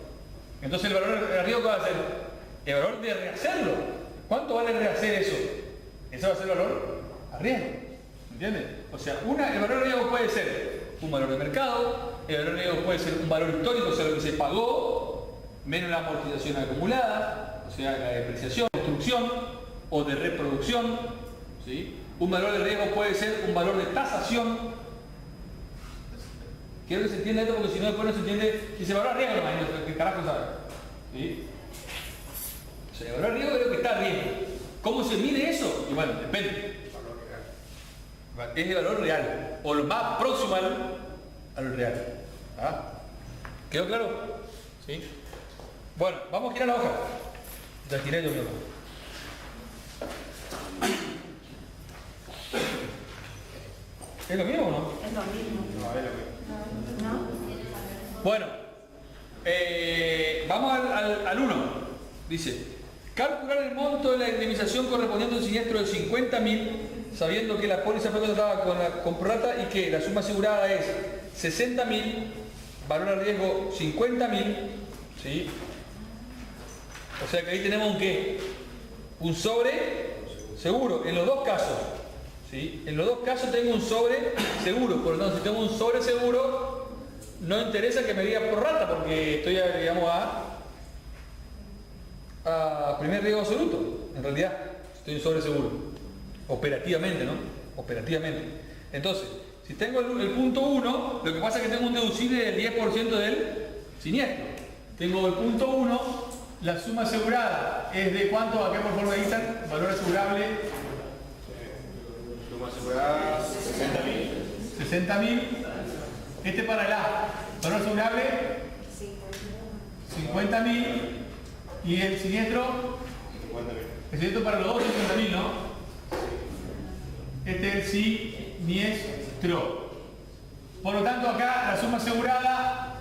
Entonces el valor de riesgo, ¿qué va a ser? El valor de rehacerlo. ¿Cuánto vale rehacer eso? Ese va a ser el valor a riesgo. ¿Entiendes? O sea, el valor de riesgo puede ser un valor de mercado, el valor de riesgo puede ser un valor histórico, o sea, lo que se pagó, menos la amortización acumulada, o sea, la depreciación, destrucción o de reproducción, ¿sí? Un valor de riesgo puede ser un valor de tasación. Quiero que se entienda esto porque si no después no se entiende. Si se valora riesgo, no, ¿qué carajo sabe? ¿Sí? O sea, el valor de riesgo creo que está bien. ¿Cómo se mide eso? Y bueno, depende. Es el valor real, o lo más próximo al real. ¿Ah? ¿Quedó claro? ¿Sí? Bueno, vamos a girar la hoja. Ya giré yo mismo. ¿Es lo mismo o no? Es lo mismo. No, es lo mismo. ¿No? Bueno, vamos al 1. Dice, calcular el monto de la indemnización correspondiente a un siniestro de 50.000, sabiendo que la póliza fue contratada con prorata y que la suma asegurada es 60.000, valor al riesgo 50.000, ¿sí? O sea que ahí tenemos un ¿qué? Un sobre seguro, en los dos casos, ¿sí? En los dos casos tengo un sobre seguro, por lo tanto si tengo un sobre seguro, no interesa que me diga prorata porque estoy, digamos, a primer riesgo absoluto, en realidad, estoy en sobre seguro, operativamente, ¿no? Operativamente. Entonces, si tengo el punto 1, lo que pasa es que tengo un deducible del 10% del siniestro. Tengo el punto 1, la suma asegurada es de ¿cuánto? Acá por favor me dicen, valor asegurable. Suma asegurada 60.000. 60.000. Este para el A. Valor asegurable 50.000. Y el siniestro. 50.000. El siniestro para los dos 50.000, ¿no? Este es el siniestro. Por lo tanto, acá la suma asegurada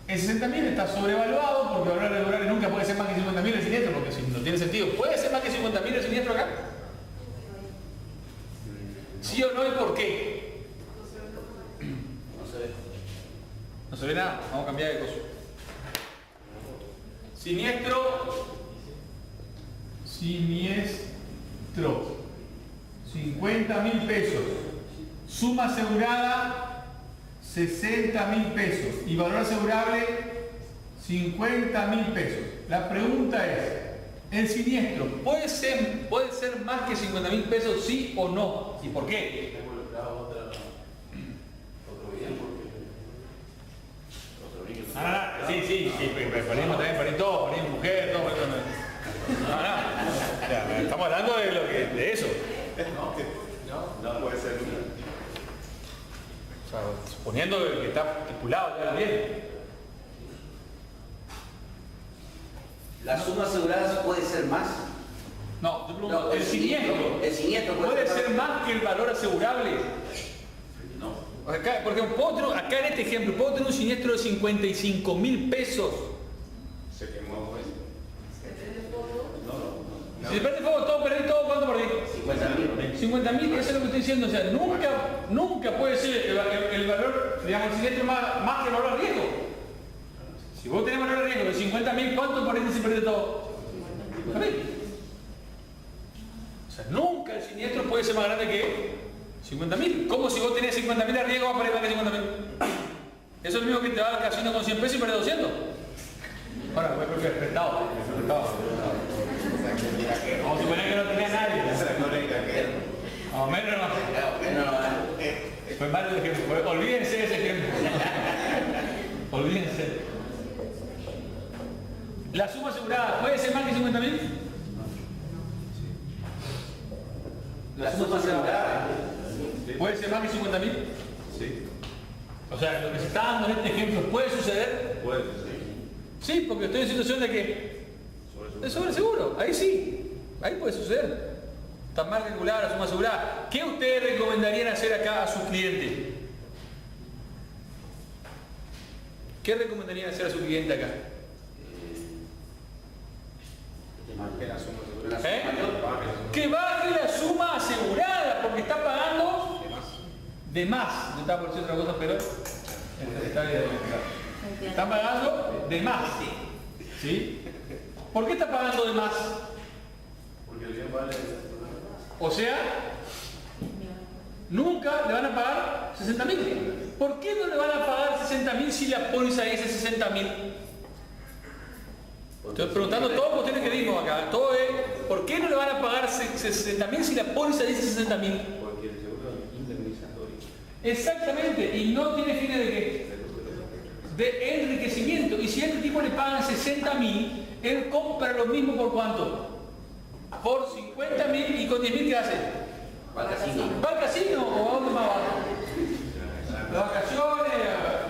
es 60.000, está sobrevaluado porque valor asegurable nunca puede ser más que 50.000 el siniestro, porque si no tiene sentido. ¿Puede ser más que 50.000 el siniestro acá? ¿Sí o no y por qué? No se ve. No se ve nada, vamos a cambiar de cosa. Siniestro. 50.000 pesos. Suma asegurada 60.000 pesos. Y valor asegurable 50.000 pesos. La pregunta es, ¿el siniestro puede ser más que 50.000 pesos, sí o no? ¿Y por qué? Está involucrado otro bien porque otro niño. Sí, ponemos también, ponemos todo, ponemos mujer, todo. No. O sea, estamos hablando de eso. No puede ser una. O sea, suponiendo que está estipulado ya bien. ¿La suma asegurada puede ser más? No, yo pregunto, No, el siniestro. El siniestro ¿Puede ser más que el valor asegurable? No. Acá, por ejemplo, acá en este ejemplo, puedo tener un siniestro de 55.000 pesos. Se quemó, pues. No. Si prende fuego todo, perdí todo, ¿cuánto perdí? 50.000. 50.000, eso es lo que estoy diciendo. O sea, nunca puede ser el valor, digamos, el siniestro más que el valor de riesgo. Si vos tenés valor de riesgo de 50.000, ¿cuánto perdiste si perdés todo? 50.000. O sea, nunca el siniestro puede ser más grande que 50.000. ¿Cómo si vos tenés 50.000 de riesgo va a perder más que 50.000? Eso es lo mismo que te va al casino con 100 pesos y perdés 200. Ahora, voy a respetado. Vamos a suponer que no tenía nadie. Esa es la correcta que. O menos no. Fue mal el ejemplo. Olvídense de ese ejemplo. Olvídense. ¿La suma asegurada puede ser más que 50.000? La suma asegurada. ¿Puede ser más que 50.000? Sí. O sea, lo que se está dando en este ejemplo puede suceder. Puede ser. Sí, porque estoy en situación de que de sobre seguro. Ahí sí, ahí puede suceder. Está mal calculada la suma asegurada. ¿Qué ustedes recomendarían hacer acá a sus clientes? ¿Qué recomendarían hacer a su cliente acá? Que la suma asegurada. ¿Eh? Que baje la suma asegurada porque está pagando de más. Yo estaba por decir otra cosa, pero está bien. Está pagando de más. ¿Sí? ¿Por qué está pagando de más? Porque el bien vale. O sea, nunca le van a pagar 60.000. ¿Por qué no le van a pagar 60.000 si la póliza es de 60.000? Estoy preguntando todas las cuestiones que dimos acá. Todo es, ¿por qué no le van a pagar 60.000 si la póliza dice 60.000? Porque el seguro es indemnizatorio. Exactamente, y no tiene fines de qué? De enriquecimiento. Y si a este tipo le pagan 60.000, él compra lo mismo por cuánto? Por 50.000 y con 10.000 ¿qué hace? Va al casino. ¿Va al casino o a dónde más va? Las vacaciones,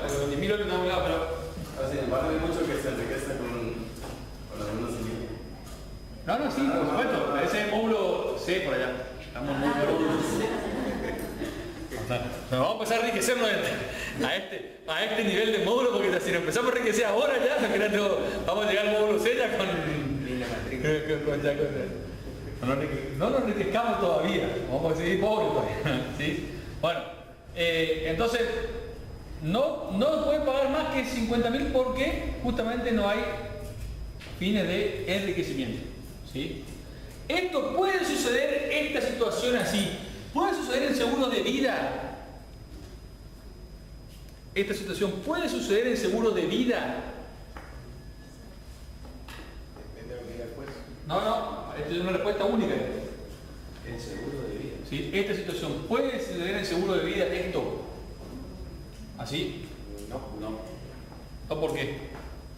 los 10.000 euros no, pero... Sin embargo, hay muchos que se enriquecen con algunos civiles. No, sí, por supuesto. Ese módulo C por allá. Estamos muy nos vamos a empezar a enriquecernos a este nivel de módulo, porque si nos empezamos a enriquecer ahora ya, vamos a llegar al módulo C ya no nos enriquezcamos todavía, vamos a seguir pobres todavía. ¿Sí? Bueno, entonces no puede pagar más que 50.000 porque justamente no hay fines de enriquecimiento. ¿Sí? Esto puede suceder, esta situación así, puede suceder en seguros de vida. Esta situación puede suceder en seguros de vida. Depende de lo que diga el juez. No, esta es una respuesta única. El seguro de vida. ¿Sí? Esta situación puede suceder en seguro de vida, esto. ¿Así? No, ¿No por qué?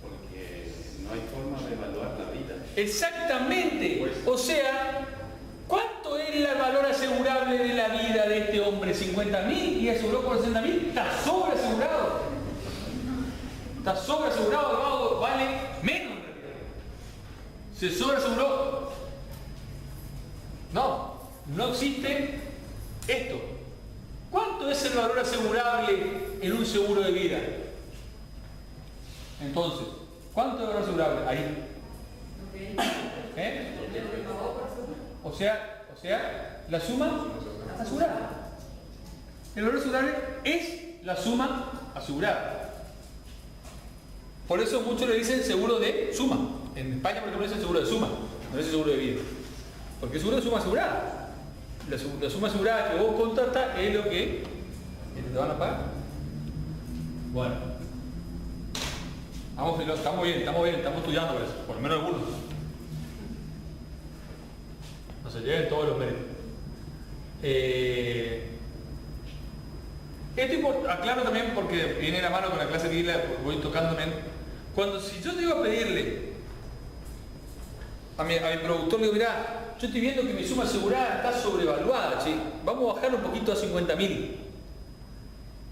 porque no hay forma de evaluar la vida. Exactamente. O sea, ¿cuánto es el valor asegurable de la vida de este hombre? 50.000 y aseguró por 60.000. Está sobreasegurado. Está sobreasegurado, vale menos en realidad. Se sobreaseguró. No existe esto. ¿Cuánto es el valor asegurable en un seguro de vida? Entonces, ¿cuánto es el valor asegurable? Ahí. O sea, la suma asegurada. El valor asegurable es la suma asegurada. Por eso muchos le dicen seguro de suma. En España, por ejemplo, le dicen seguro de suma, no es seguro de vida. Porque es seguro de suma asegurada. La suma asegurada que vos contratas es lo que te van a pagar. Bueno. Estamos bien, estamos estudiando por eso, por lo menos algunos. No se lleven todos los méritos. Esto aclaro también porque viene de la mano con la clase que voy tocando también. Si yo te iba a pedirle a mi productor, le digo, mirá, yo estoy viendo que mi suma asegurada está sobrevaluada, che. Vamos a bajarlo un poquito a 50.000.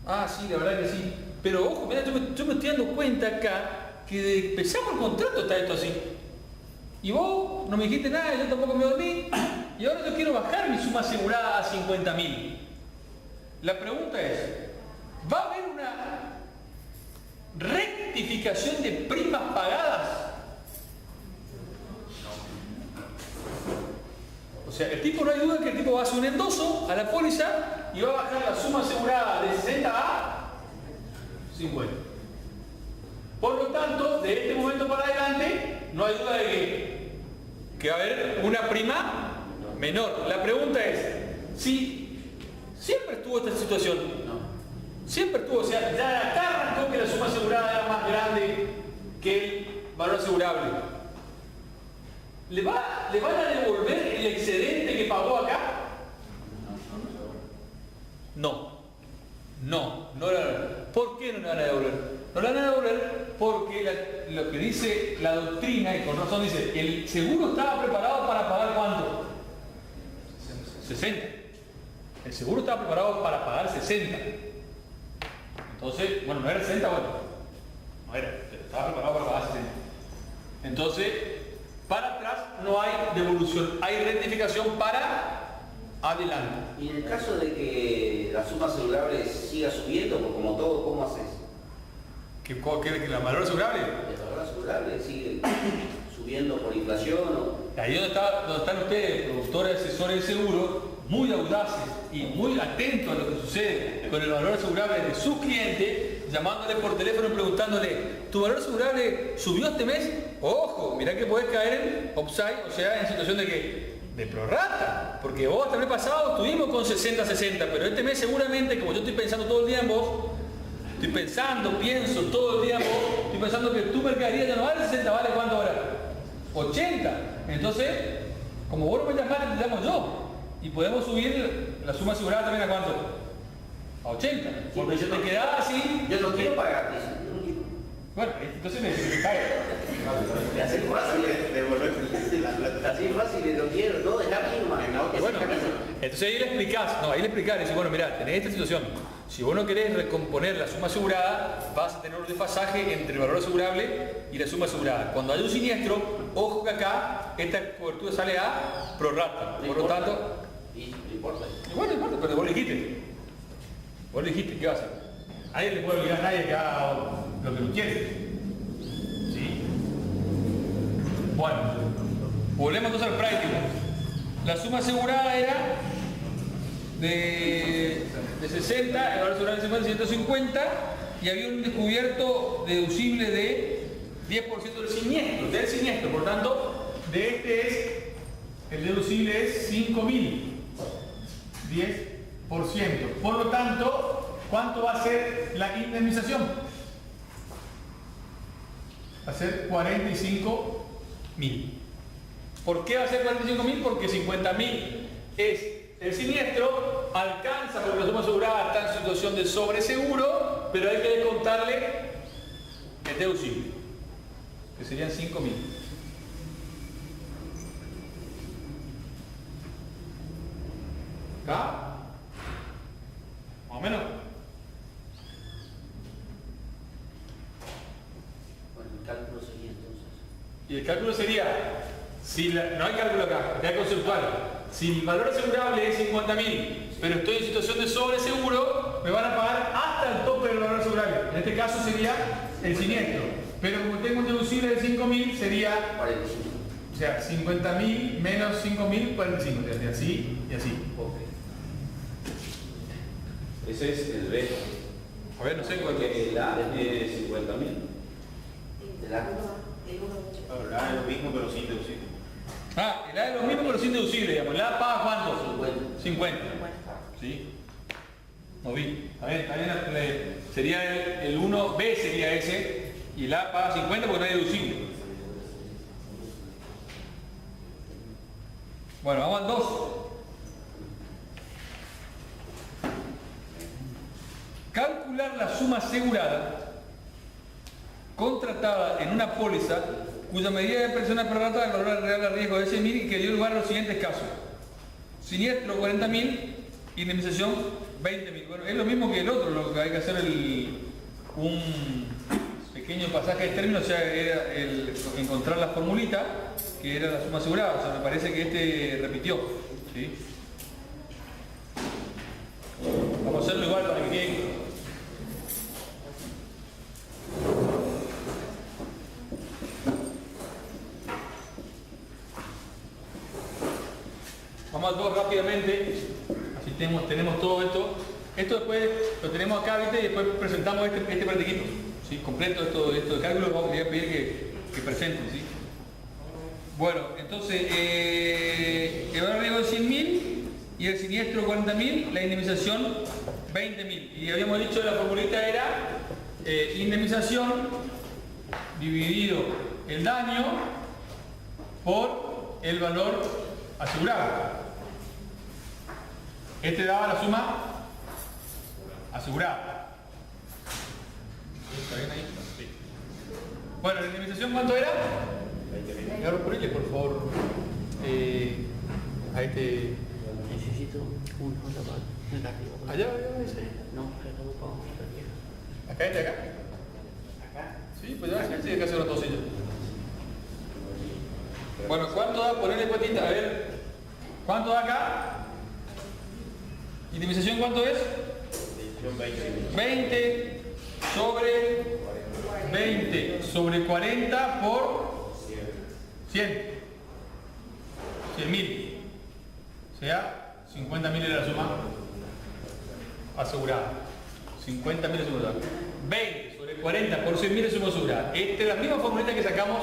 Ah, sí, la verdad que sí. Pero ojo, mirá, yo me estoy dando cuenta acá que de que empezamos el contrato está esto así. Y vos no me dijiste nada, yo tampoco me dormí. Y ahora yo quiero bajar mi suma asegurada a 50.000. La pregunta es, ¿va a haber una rectificación de primas pagadas? O sea, no hay duda que el tipo va a hacer un endoso a la póliza y va a bajar la suma asegurada de 60 a 50. Por lo tanto, de este momento para adelante, no hay duda de que va a haber una prima menor. La pregunta es, si siempre estuvo esta situación, siempre estuvo, o sea, ya acá arrancó que la suma asegurada era más grande que el valor asegurable. ¿Le van a devolver el excedente que pagó acá? No. ¿Por qué no le van a devolver? No le van a devolver porque lo que dice la doctrina, y con razón dice, el seguro estaba preparado para pagar ¿cuánto? 60. El seguro estaba preparado para pagar 60. Entonces, bueno, no era 60, bueno. No era, estaba preparado para pagar 60. Entonces, para atrás no hay devolución, hay rectificación para adelante. Y en el caso de que la suma asegurable siga subiendo, pues como todo, ¿cómo haces? ¿Que la valor asegurable? El valor asegurable sigue subiendo por inflación o... Ahí donde están ustedes, productores, asesores de seguro, muy audaces y muy atentos a lo que sucede con el valor asegurable de sus clientes, llamándole por teléfono y preguntándole, ¿tu valor asegurable subió este mes? Ojo, mirá que podés caer en upside, o sea, en situación de prorrata, porque vos hasta el mes pasado estuvimos con 60-60, pero este mes seguramente, como yo estoy pensando todo el día en vos, Estoy pensando, pienso todo el tiempo, estoy pensando que tu mercadería ya no vale 60, ¿vale cuánto ahora? 80. Entonces, como vos no me llamas, te llamo yo. Y podemos subir la suma asegurada también a cuánto? A 80. Porque yo te quedaba así. Yo no quiero pagar, dice. Bueno, entonces me dice que cae. Así fácil, lo quiero, no, dejarme nomás. Bueno, entonces ahí le explicás, le dice, bueno, mirá, tenés esta situación. Si vos no querés recomponer la suma asegurada, vas a tener un desfasaje entre el valor asegurable y la suma asegurada. Cuando hay un siniestro, ojo que acá esta cobertura sale a prorrata. Por lo tanto, No importa. bueno, no importa, pero vos le dijiste. Vos le dijiste, ¿qué va a hacer? Nadie le puede obligar a nadie que haga lo que no quiere. ¿Sí? Bueno, volvemos entonces al práctico. La suma asegurada era de 60, el valor asegurado de 50, 150, y había un descubierto deducible de 10% del siniestro. Por tanto, de este es, el deducible es 5.000. 10%. Por lo tanto, ¿cuánto va a ser la indemnización? Va a ser 45.000. ¿Por qué va a ser 45.000? Porque 50.000 es el siniestro, alcanza porque la suma asegurada está en situación de sobreseguro, pero hay que descontarle el deducible, que serían 5.000. ¿Acá? Más o menos. Bueno, el cálculo sería entonces. Y el cálculo sería, no hay cálculo acá hay conceptual. Si el valor asegurable es 50.000, pero estoy en situación de sobreseguro, me van a pagar hasta el tope del valor asegurable. En este caso sería el siniestro. Pero como tengo un deducible de 5.000, sería 45. O sea, 50.000 menos 5.000, 45. Y así y así. Ese es el B. A ver, no sé cuál Porque el A es 50.000. El A. El A es lo mismo pero sin deducible. Ah, el A es lo mismo pero sin deducible, digamos. ¿El A paga cuánto? 50. 50. ¿Sí? Moví. Está bien, sería el 1B sería ese, y el A paga 50 porque no hay deducible. Bueno, vamos al 2. Calcular la suma asegurada contratada en una póliza cuya medida de presión prorrata del valor real de riesgo de 100.000 y que dio lugar a los siguientes casos. Siniestro 40.000, indemnización 20.000. Bueno, es lo mismo que el otro, lo que hay que hacer un pequeño pasaje de términos, o sea, era encontrar la formulita que era la suma asegurada. O sea, me parece que este repitió. ¿Sí? Vamos a hacerlo igual para que quede. Vamos al 2 rápidamente, así tenemos todo esto. Esto después lo tenemos acá, ¿viste? Y después presentamos este practiquito, ¿sí? Completo esto de cálculo, les voy a pedir que presenten, ¿sí? Bueno, entonces, el valor de riesgo de 100.000 y el siniestro 40.000, la indemnización 20.000. Y habíamos dicho que la formulita era indemnización dividido el daño por el valor asegurado. Este daba la suma asegurada. ¿Está bien ahí? Sí. Bueno, ¿la indemnización cuánto era? 20.000. Ahora ponele, por favor, a este... Necesito un otro negativo. Allá, ese. No, pero no puedo aquí. ¿Acá, este, acá? Acá. Sí, pues ya sí, hay que hacer los dos ellos. Bueno, ¿cuánto da? Ponerle cuatita, a ver. ¿Cuánto da acá? ¿Indemnización cuánto es? 20 sobre 20 sobre 40 por 100. 100.000. O sea, 50.000 era la suma asegurada. 50.000 asegurada. 20 sobre 40 por 100.000 es suma asegurada. Esta es la misma formulita que sacamos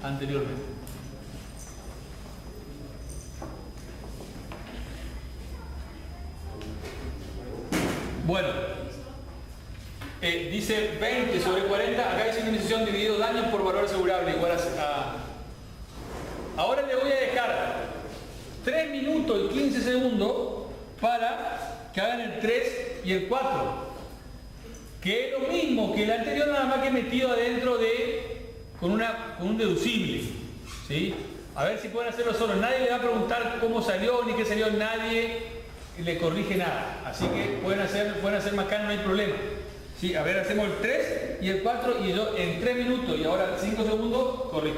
anteriormente. Bueno, dice 20 sobre 40, acá dice indemnización dividido daños por valor asegurable igual a... Ahora le voy a dejar 3 minutos y 15 segundos para que hagan el 3 y el 4, que es lo mismo que el anterior, nada más que metido adentro con un deducible, ¿sí? A ver si pueden hacerlo solos. Nadie le va a preguntar cómo salió ni qué salió, nadie le corrige nada. Así que pueden hacer más acá, no hay problema. ¿Sí? A ver, hacemos el 3 y el 4 y yo en 3 minutos y ahora 5 segundos corrijo.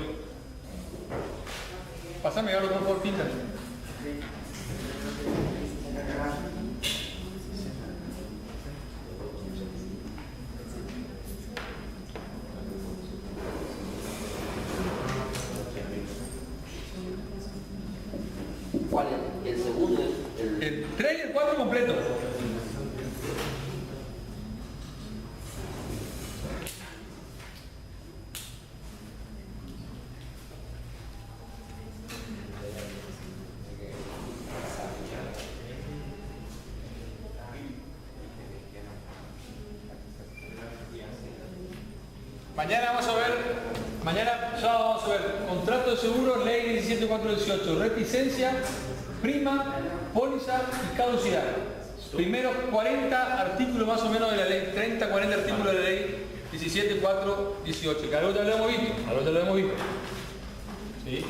Pásame ahora por favor, pinta. ¿Cuál es? El segundo, El 3 y el 4 completo. Mañana sábado vamos a ver contrato de seguro, ley 17418, reticencia, prima, póliza y caducidad. Primeros 40 artículos más o menos de la ley, 30, 40 artículos de la ley 17418, que algo ya lo hemos visto, ¿sí?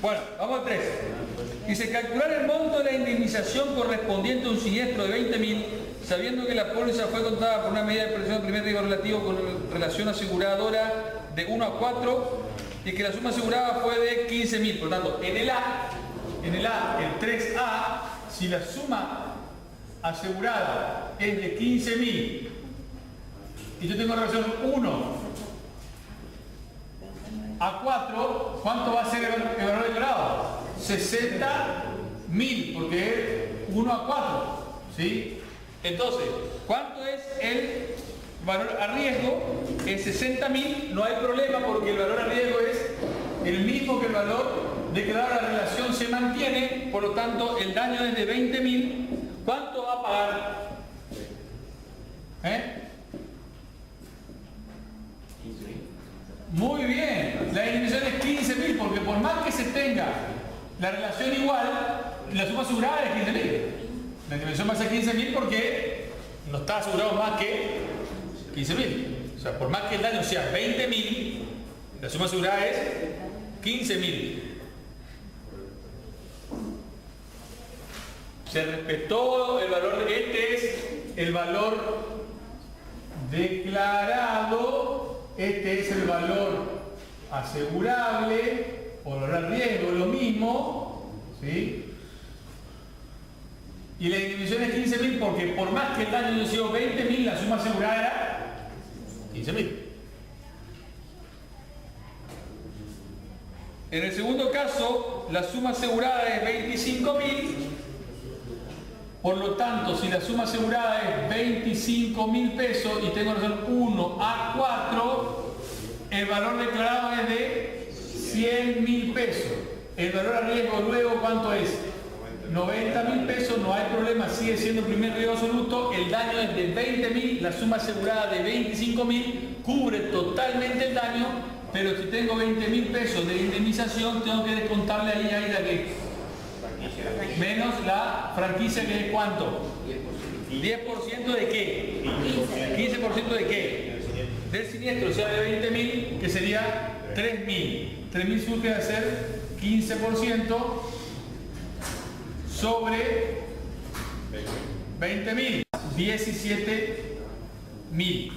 Bueno, vamos al 3. Dice, calcular el monto de la indemnización correspondiente a un siniestro de 20.000, sabiendo que la póliza fue contada por una medida de protección de primer riesgo relativo con relación aseguradora de 1 a 4 y que la suma asegurada fue de 15.000. Por lo tanto, en el el 3A, si la suma asegurada es de 15.000 y yo tengo relación 1 a 4, ¿cuánto va a ser el valor declarado? 60.000, porque es 1 a 4, ¿sí? Entonces, ¿cuánto es el valor a riesgo? Es 60.000, no hay problema porque el valor a riesgo es el mismo que el valor declarado, la relación se mantiene, por lo tanto el daño es de 20.000. ¿Cuánto va a pagar? Muy bien, la indemnización es 15.000 porque por más que se tenga la relación igual, la suma asegurada es 15.000. La indemnización va a ser 15.000 porque no está asegurado más que 15.000. O sea, por más que el daño sea 20.000, la suma asegurada es 15.000. Se respetó el valor, este es el valor declarado, este es el valor asegurable, o valor al riesgo, lo mismo, ¿sí? Y la indemnización es 15.000 porque por más que el daño haya sido 20.000, la suma asegurada era 15.000. En el segundo caso, la suma asegurada es 25.000. Por lo tanto, si la suma asegurada es 25.000 pesos y tengo razón 1 a 4, el valor declarado es de 100.000 pesos. El valor a riesgo luego, ¿cuánto es? 90.000 pesos, no hay problema, sigue siendo primer riesgo absoluto. El daño es de 20.000, la suma asegurada de 25.000 cubre totalmente el daño, pero si tengo 20.000 pesos de indemnización, tengo que descontarle ahí la que menos la franquicia, que es ¿cuánto? 10% de qué? 15% de qué? del siniestro sea de 20.000, que sería 3.000. 3.000 surge de ser 15% sobre 20.000, 17.000.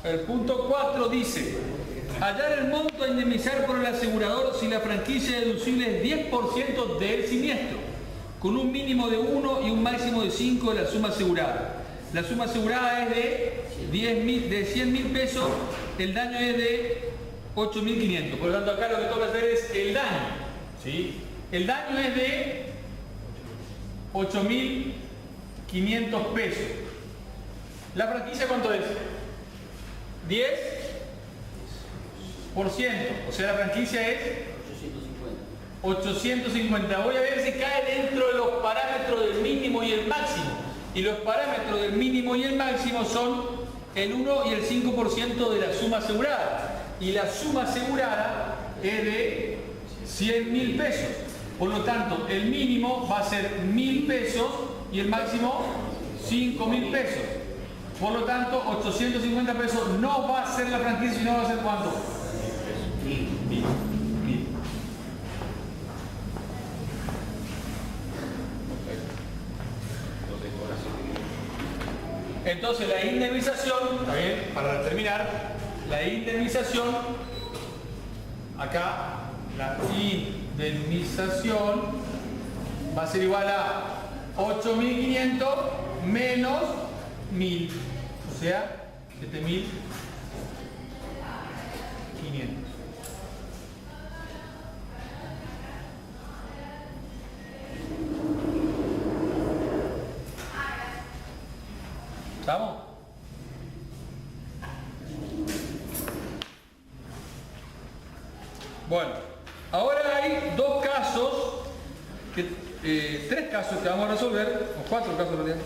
El punto 4 dice: hallar el monto a indemnizar por el asegurador si la franquicia deducible es 10% del siniestro, con un mínimo de 1 y un máximo de 5 de la suma asegurada. La suma asegurada es de 100.000 pesos, el daño es de 8.500. Por lo tanto, acá lo que toca hacer es el daño, ¿sí? El daño es de 8.500 pesos. ¿La franquicia cuánto es? 10%, o sea, la franquicia es 850. Voy a ver si cae dentro de los parámetros del mínimo y el máximo. Y los parámetros del mínimo y el máximo son el 1 y el 5% de la suma asegurada. Y la suma asegurada es de 100.000 pesos. Por lo tanto, el mínimo va a ser 1.000 pesos y el máximo 5.000 pesos. Por lo tanto, 850 pesos no va a ser la franquicia, sino va a ser ¿cuánto? 1.000. Entonces la indemnización, ¿está bien? Para terminar, la indemnización, acá, la indemnización va a ser igual a 8.500 menos 1.000, o sea, 7.500. ¿Estamos? Bueno, ahora hay dos casos, tres casos que vamos a resolver, o cuatro casos en realidad.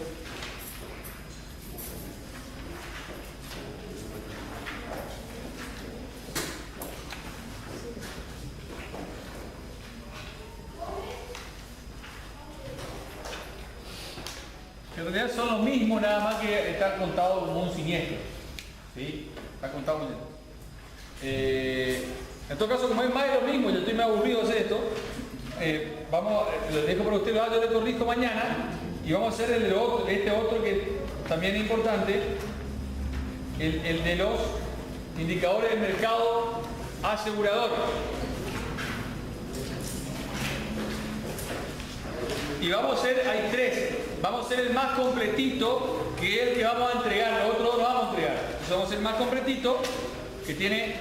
En realidad son los mismos, nada más que está contado como un siniestro. ¿Sí? Está contado como un siniestro. En todo caso, como es más de lo mismo, yo estoy más aburrido de hacer esto, lo dejo para usted, yo le corrijo mañana y vamos a hacer el de este otro que también es importante, el de los indicadores del mercado asegurador. Y vamos a hacer, hay tres. Vamos a hacer el más completito, que es el que vamos a entregar, los otros dos no vamos a entregar. Entonces vamos a hacer el más completito, que tiene,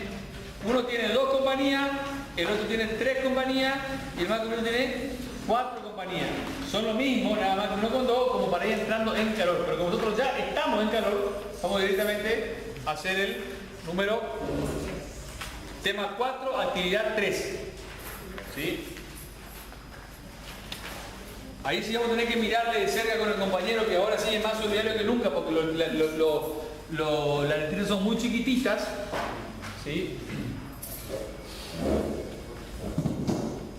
uno tiene 2 compañías, el otro tiene 3 compañías y el más completo tiene 4 compañías. Son lo mismo, nada más que uno con 2, como para ir entrando en calor. Pero como nosotros ya estamos en calor, vamos directamente a hacer el número, tema 4, actividad 3. ¿Sí? Ahí sí vamos a tener que mirarle de cerca con el compañero, que ahora sí es más solidario que nunca, porque las letritas son muy chiquititas. ¿Sí?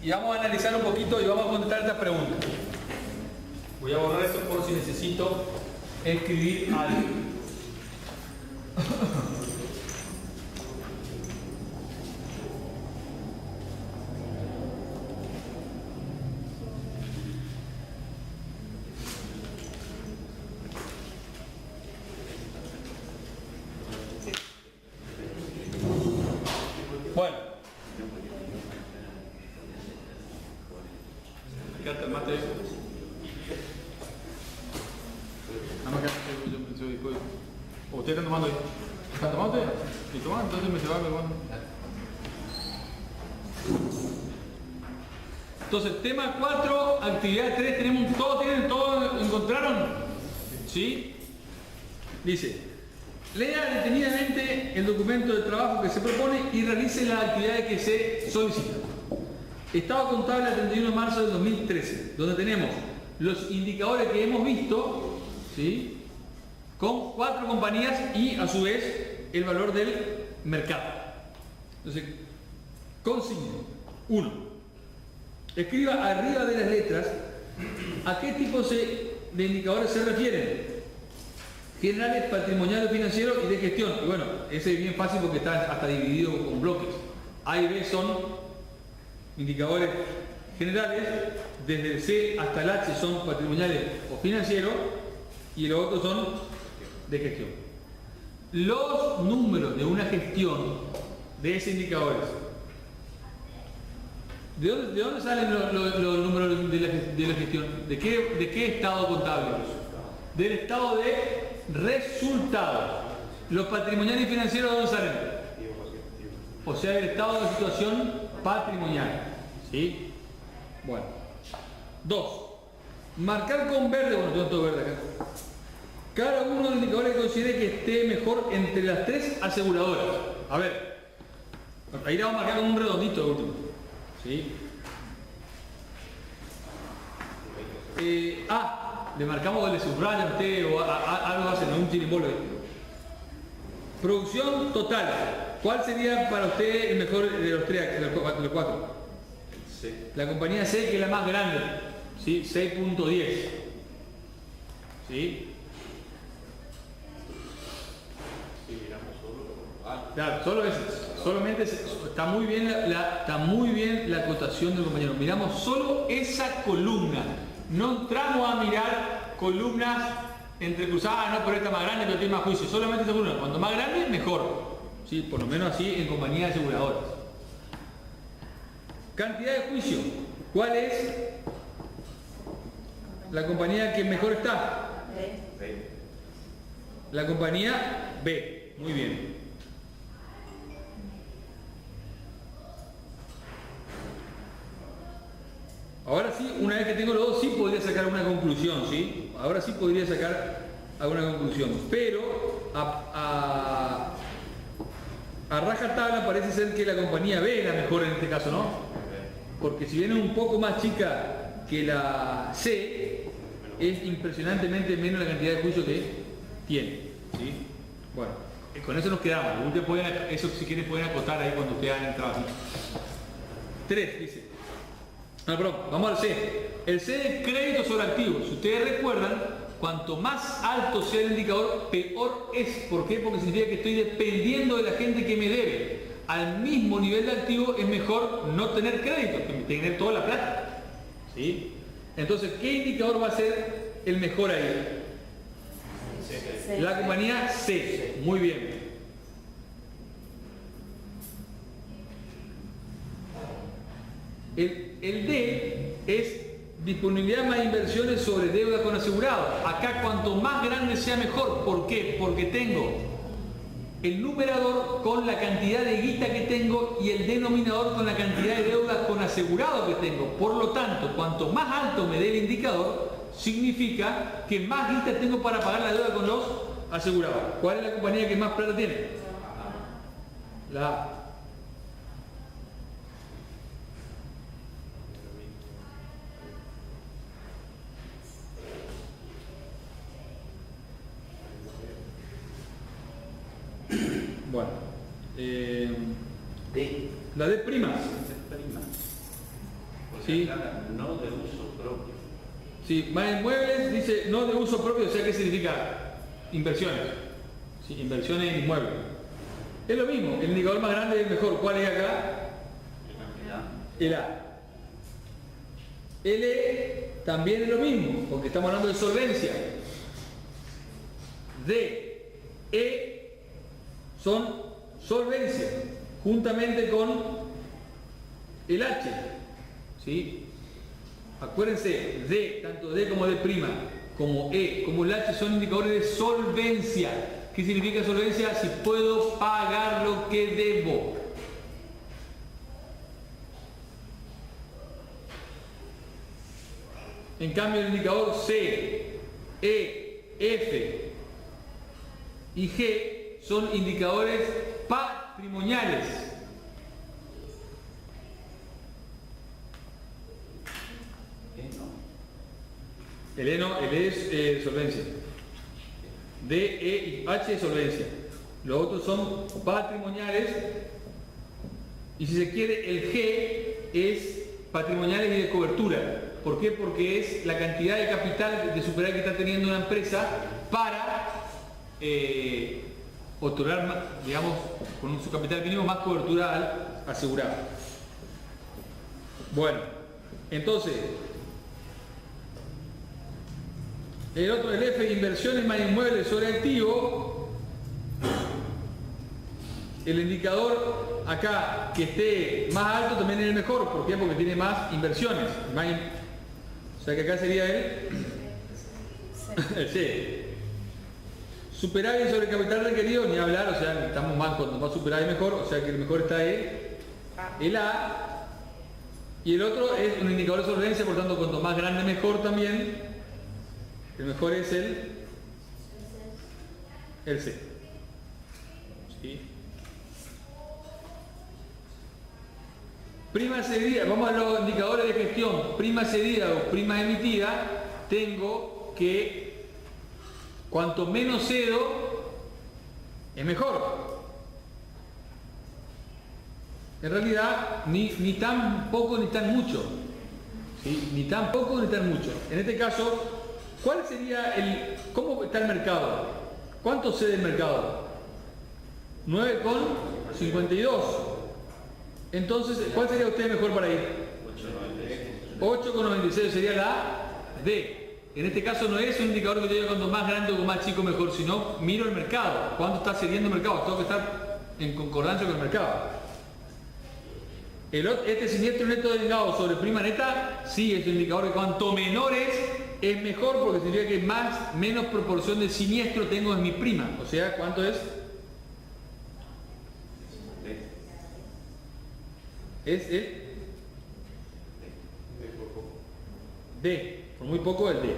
Y vamos a analizar un poquito y vamos a contestar estas preguntas. Voy a borrar esto por si necesito escribir algo. Bueno, quédate el mate. Nada más que ¿o ustedes están tomando ahí? ¿Están tomando ustedes? ¿Y toman? Entonces me se va, hermano. Entonces, tema 4, actividad 3, tenemos todo, ¿encontraron? ¿sí? Dice, lea detenidamente el documento de trabajo que se propone y realice las actividades que se solicitan. Estado contable al 31 de marzo del 2013, donde tenemos los indicadores que hemos visto, ¿sí? Con 4 compañías y a su vez el valor del mercado. Entonces, consigne 1. Escriba arriba de las letras a qué tipos de indicadores se refieren. Generales, patrimoniales, financieros y de gestión. Y bueno, ese es bien fácil porque está hasta dividido con bloques. A y B son indicadores generales, desde el C hasta el H son patrimoniales o financieros y los otros son de gestión. Los números de una gestión de esos indicadores, ¿de dónde salen los números de la gestión? ¿De qué estado contable? Del estado de resultados. Los patrimoniales y financieros, ¿de dónde salen? O sea, del estado de situación patrimonial. ¿Sí? Bueno. 2. Marcar con verde, bueno, tengo todo verde acá. Cada uno de los indicadores que considere que esté mejor entre las 3 aseguradoras. A ver. Ahí la vamos a marcar con un redondito de último. ¿Sí? Le marcamos el de subraya usted o algo así, no un chirimbolo. Producción total. ¿Cuál sería para usted el mejor de los 4? Sí. La compañía C, que es la más grande, ¿sí? 6.10. ¿Sí? Claro, solo eso. Solamente está muy bien la acotación del compañero. Miramos solo esa columna. No entramos a mirar columnas entrecruzadas, no, pero esta más grande, pero tiene más juicio. Solamente esa columna. Cuanto más grande, mejor. ¿Sí? Por lo menos así en compañías aseguradoras. Cantidad de juicio. ¿Cuál es la compañía que mejor está? B. La compañía B. Muy bien. Ahora sí, una vez que tengo los dos, sí podría sacar una conclusión, ¿sí? Ahora sí podría sacar alguna conclusión. Pero a rajatabla parece ser que la compañía B es la mejor en este caso, ¿no? Porque si bien es un poco más chica que la C, es impresionantemente menos la cantidad de juicio que tiene, ¿sí? Bueno, con eso nos quedamos. Ustedes pueden, eso si quieren pueden acotar ahí cuando ustedes hagan el trabajo. 3, dice. Perdón, vamos al C. El C es crédito sobre activos. Si ustedes recuerdan, cuanto más alto sea el indicador, peor es. ¿Por qué? Porque significa que estoy dependiendo de la gente que me debe. Al mismo nivel de activo es mejor no tener crédito que tener toda la plata. ¿Sí? Entonces, ¿qué indicador va a ser el mejor ahí? C. La compañía C. Muy bien. El D es disponibilidad más inversiones sobre deuda con asegurado. Acá cuanto más grande sea mejor. ¿Por qué? Porque tengo el numerador con la cantidad de guita que tengo y el denominador con la cantidad de deuda con asegurado que tengo. Por lo tanto, cuanto más alto me dé el indicador, significa que más guita tengo para pagar la deuda con los asegurados. ¿Cuál es la compañía que más plata tiene? La A. Bueno, D. la D prima. Sí. No de uso propio. Sí, más inmuebles dice no de uso propio, o sea, ¿qué significa? Inversiones. Sí, inversiones en inmuebles. Es lo mismo, el indicador más grande es el mejor. ¿Cuál es acá? El A. El E también es lo mismo, porque estamos hablando de solvencia. D, E son solvencia, juntamente con el H. ¿Sí? Acuérdense, D, tanto D como D', como E, como el H son indicadores de solvencia. ¿Qué significa solvencia? Si puedo pagar lo que debo. En cambio, el indicador C, E F y G son indicadores patrimoniales. El E no, el E es solvencia. D, E y H es solvencia. Los otros son patrimoniales. Y si se quiere, el G es patrimoniales y de cobertura. ¿Por qué? Porque es la cantidad de capital de superávit que está teniendo una empresa para otorgar, digamos, con su capital mínimo más cobertura al asegurado. Bueno, entonces, el otro, el F, inversiones más inmuebles sobre activo. El indicador acá que esté más alto también es el mejor. ¿Por qué? Porque tiene más inversiones. O sea que acá sería el C. Superávit sobre capital requerido, ni hablar, o sea, estamos más, cuando más superávit mejor, o sea que el mejor está el A. Y el otro es un indicador de solvencia, por tanto, cuanto más grande mejor también. El mejor es el C. ¿Sí? Prima cedida, vamos a los indicadores de gestión. Prima cedida o prima emitida, tengo que cuanto menos cedo es mejor. En realidad, ni tan poco ni tan mucho. ¿Sí? Ni tan poco ni tan mucho. En este caso, ¿cuál sería cómo está el mercado? ¿Cuánto cede el mercado? 9,52. Entonces, ¿cuál sería usted mejor para ir? 8,96 sería la D. En este caso no es un indicador que yo diga cuando más grande o más chico mejor, sino miro el mercado. ¿Cuánto está cediendo el mercado? Tengo que estar en concordancia con el mercado. Este siniestro neto delgado sobre prima neta, sí, es un indicador que cuanto menores es mejor porque significa que menos proporción de siniestro tengo en mi prima. O sea, ¿cuánto es? Es el D, por muy poco el D.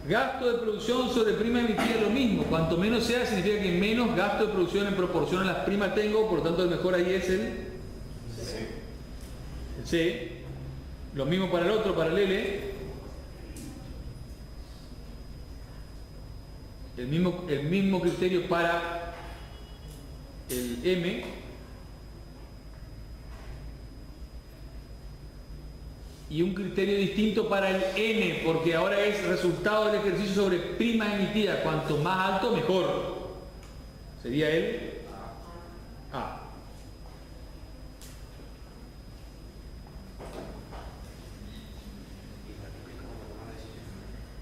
Gasto de producción sobre prima emitida es lo mismo. Cuanto menos sea, significa que menos gasto de producción en proporción a las primas tengo, por lo tanto el mejor ahí es el C. Lo mismo para el otro, para el L. El mismo criterio para el M. Y un criterio distinto para el N, porque ahora es resultado del ejercicio sobre prima emitida. Cuanto más alto, mejor. Sería el A.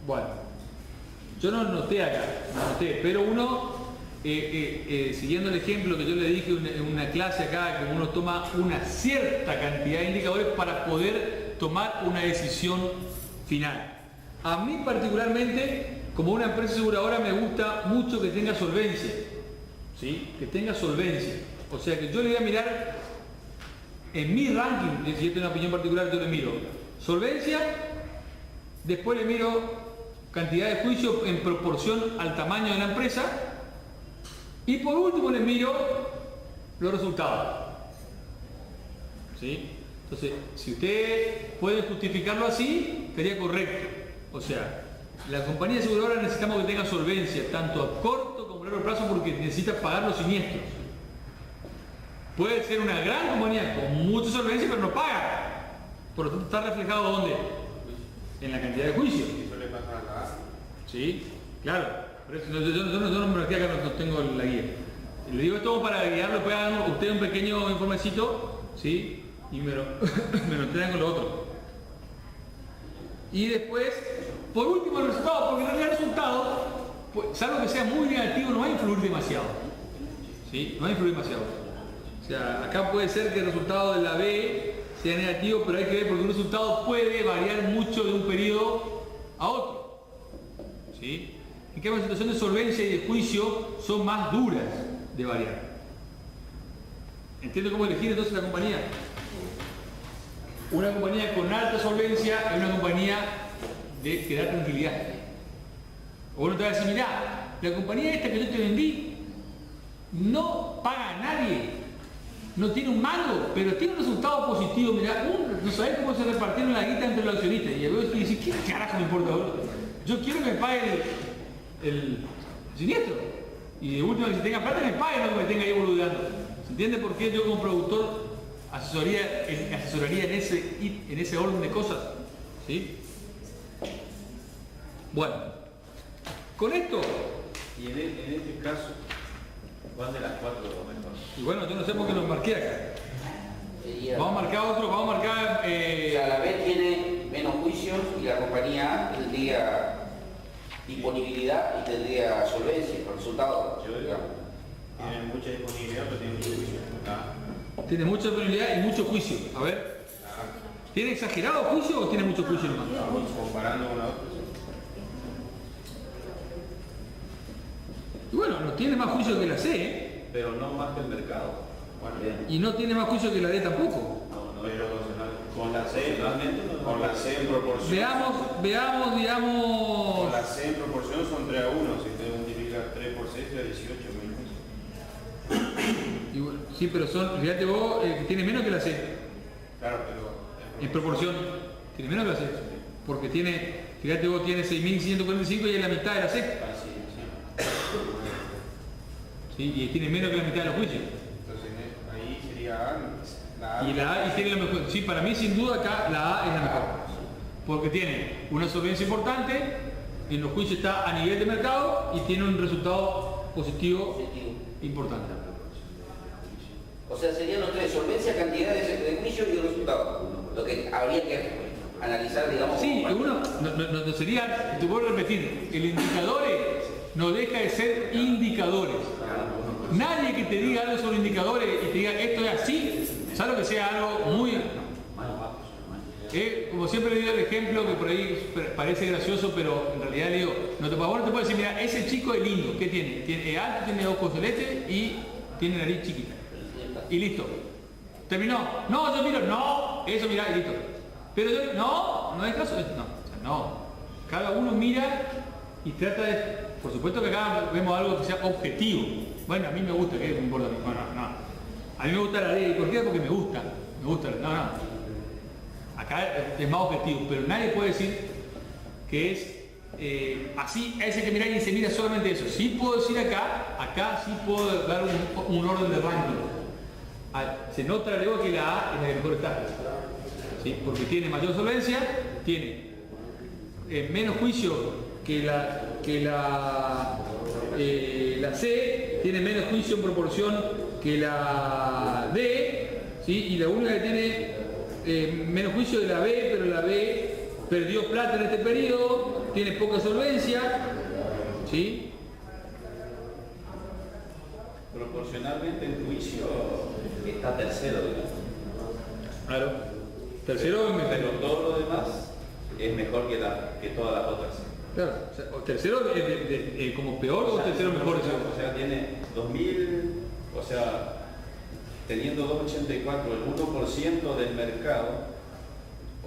Bueno, yo no noté acá, pero uno, siguiendo el ejemplo que yo le dije en una clase acá, que uno toma una cierta cantidad de indicadores para poder tomar una decisión final. A mí particularmente, como una empresa aseguradora, me gusta mucho que tenga solvencia, ¿sí? Que tenga solvencia. O sea que yo le voy a mirar en mi ranking, si yo tengo una opinión particular, yo le miro solvencia, después le miro cantidad de juicio en proporción al tamaño de la empresa y por último le miro los resultados. ¿Sí? Entonces, si usted puede justificarlo así, sería correcto. O sea, la compañía aseguradora necesitamos que tenga solvencia, tanto a corto como a largo plazo, porque necesita pagar los siniestros. Puede ser una gran compañía con mucha solvencia, pero no paga. Por lo tanto, está reflejado ¿dónde? En la cantidad de juicios. Sí, claro. Por eso, yo no me refiero acá, no tengo la guía. Le digo esto para guiarlo, después hagan usted un pequeño informecito, ¿sí? Y me lo entregan con lo otro. Y después, por último, el resultado, porque en realidad el resultado, pues, salvo que sea muy negativo, no va a influir demasiado. ¿Sí? No va a influir demasiado. O sea, acá puede ser que el resultado de la B sea negativo, pero hay que ver porque un resultado puede variar mucho de un periodo a otro. ¿Sí? En cambio, la situación de solvencia y de juicio son más duras de variar. ¿Entiende cómo elegir entonces la compañía? Una compañía con alta solvencia es una compañía que da tranquilidad. O uno te va a decir, mirá, la compañía esta que yo te vendí no paga a nadie, no tiene un mango, pero tiene un resultado positivo. Mirá, no sabés cómo se repartieron la guita entre los accionistas. Y luego dice, ¿qué carajo me importa ahora? Yo quiero que me pague el siniestro. Y de última, que si tenga plata me pague, no que me tenga ahí boludeando. ¿Se entiende por qué yo como productor asesoraría en ese orden de cosas? ¿Sí? Bueno, con esto... Y en este caso, ¿cuál de las cuatro lo mejor? Y bueno, yo no sé por qué lo marqué acá. Vamos a marcar otro, vamos a marcar... O sea, la B tiene menos juicios y la compañía A tendría disponibilidad y tendría solvencia, resultados. Tiene mucha disponibilidad, pero tiene mucho juicio. Tiene mucha disponibilidad y mucho juicio. A ver. ¿Tiene exagerado juicio o tiene mucho juicio nomás? Comparando con la otra. Y bueno, no tiene más juicio que la C, ¿eh? Pero no más que el mercado. Bueno, Y no tiene más juicio que la D tampoco. no es proporcional. Con la C, realmente, con la C en proporción. Veamos, digamos... Con la C en proporción son 3 a 1. Si usted multiplica 3 por 6, da 18 mil. Y bueno, sí, pero fíjate vos, que tiene menos que la C. Claro, pero... En proporción, tiene menos que la C. Porque fíjate vos, tiene 6.145 y es la mitad de la C. Ah, sí. ¿Sí? Y tiene menos que la mitad de los juicios. Entonces ahí sería la A. Y la A y tiene lo mejor. Sí, para mí sin duda acá la A es la mejor. Porque tiene una solvencia importante, en los juicios está a nivel de mercado y tiene un resultado positivo importante. O sea, serían los tres: solvencia, cantidad de juicio y resultado. Lo que habría que analizar, digamos. Sí, uno no sería, te vuelvo a repetir, el indicador no deja de ser indicadores. Nadie que te diga algo sobre indicadores y te diga esto es así, salvo que sea algo muy... como siempre le digo el ejemplo que por ahí parece gracioso, pero en realidad le digo, vos no te puedes decir, mira, ese chico es lindo, ¿qué tiene? Tiene alto, tiene ojos celestes y tiene nariz chiquita. Y listo. ¿Terminó? No, yo miro, no, eso mira y listo. Pero yo, no es caso, no. Cada uno mira y trata de... Por supuesto que acá vemos algo que sea objetivo. Bueno, a mí me gusta, ¿qué me importa? No. A mí me gusta la ley. ¿Por qué? Porque me gusta. No. Acá es más objetivo, pero nadie puede decir que es así, a ese que mira y se mira solamente eso. Sí puedo decir acá sí puedo dar un orden de ranking. Se nota luego que la A es la que mejor está. ¿Sí? Porque tiene mayor solvencia, tiene menos juicio que la C, tiene menos juicio en proporción que la D, ¿sí? Y la única que tiene menos juicio de la B, pero la B perdió plata en este periodo, tiene poca solvencia, ¿sí? Proporcionalmente el juicio está tercero, digamos. Claro. Tercero es mejor. Pero todo lo demás es mejor que todas las otras. Claro, o tercero como peor o tercero mejor. O sea, tiene 2000, o sea, teniendo 284, el 1% del mercado,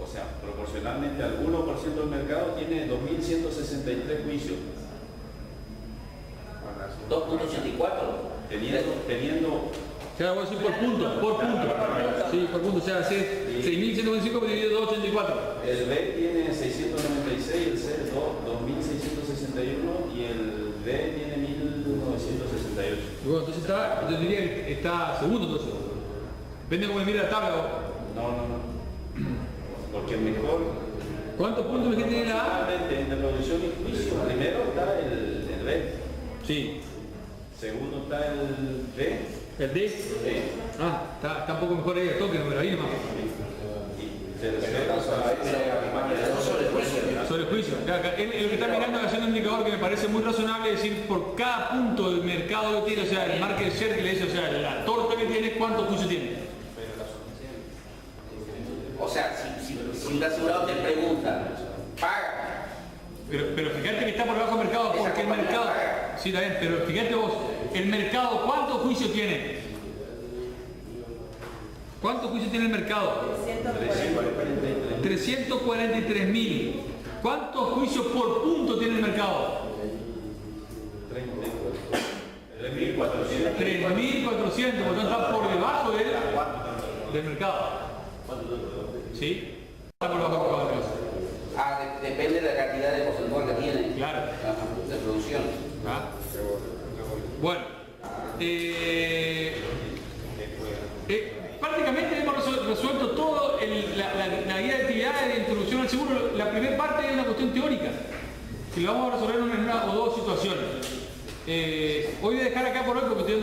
o sea, proporcionalmente al 1% del mercado tiene 2163 juicios. 2.84. Teniendo O sea, voy a decir por punto. Sí, por punto. O sea, hace 6.125 dividido 284. el B tiene 696, el C 2661 y el D tiene 1968. Bueno, entonces yo diría que está segundo entonces. Depende de cómo mira la tabla. No. Porque el mejor... ¿Cuántos puntos me tiene la A? Entre producción y juicio, primero está el B. Sí. Segundo está el D. ¿El D? Está un poco mejor ahí el toque, no me lo vi nomás. Y tercero Sobre el juicio. El que está mirando haciendo un indicador que me parece muy razonable es decir por cada punto del mercado que tiene, o sea, el market share que le dice, o sea, la torta que tiene, ¿cuántos juicios tiene? O sea, si un asegurado te pregunta, paga. Pero fíjate que está por debajo del mercado porque el mercado... Sí, está bien, pero fíjate vos, el mercado, ¿cuántos juicios tiene? ¿Cuántos juicios tiene el mercado? 343.000. ¿Cuántos juicios por punto tiene el mercado? 3.400. 3.400, por lo tanto está por debajo del mercado. ¿Sí? Está por debajo del mercado. Depende de la cantidad de porcentaje que tiene. Claro. De producción. ¿Ah? Bueno. Prácticamente hemos resuelto todo la guía de actividades de introducción al seguro. La primera parte es una cuestión teórica que lo vamos a resolver en una o dos situaciones. Hoy voy a dejar acá por hoy porque estoy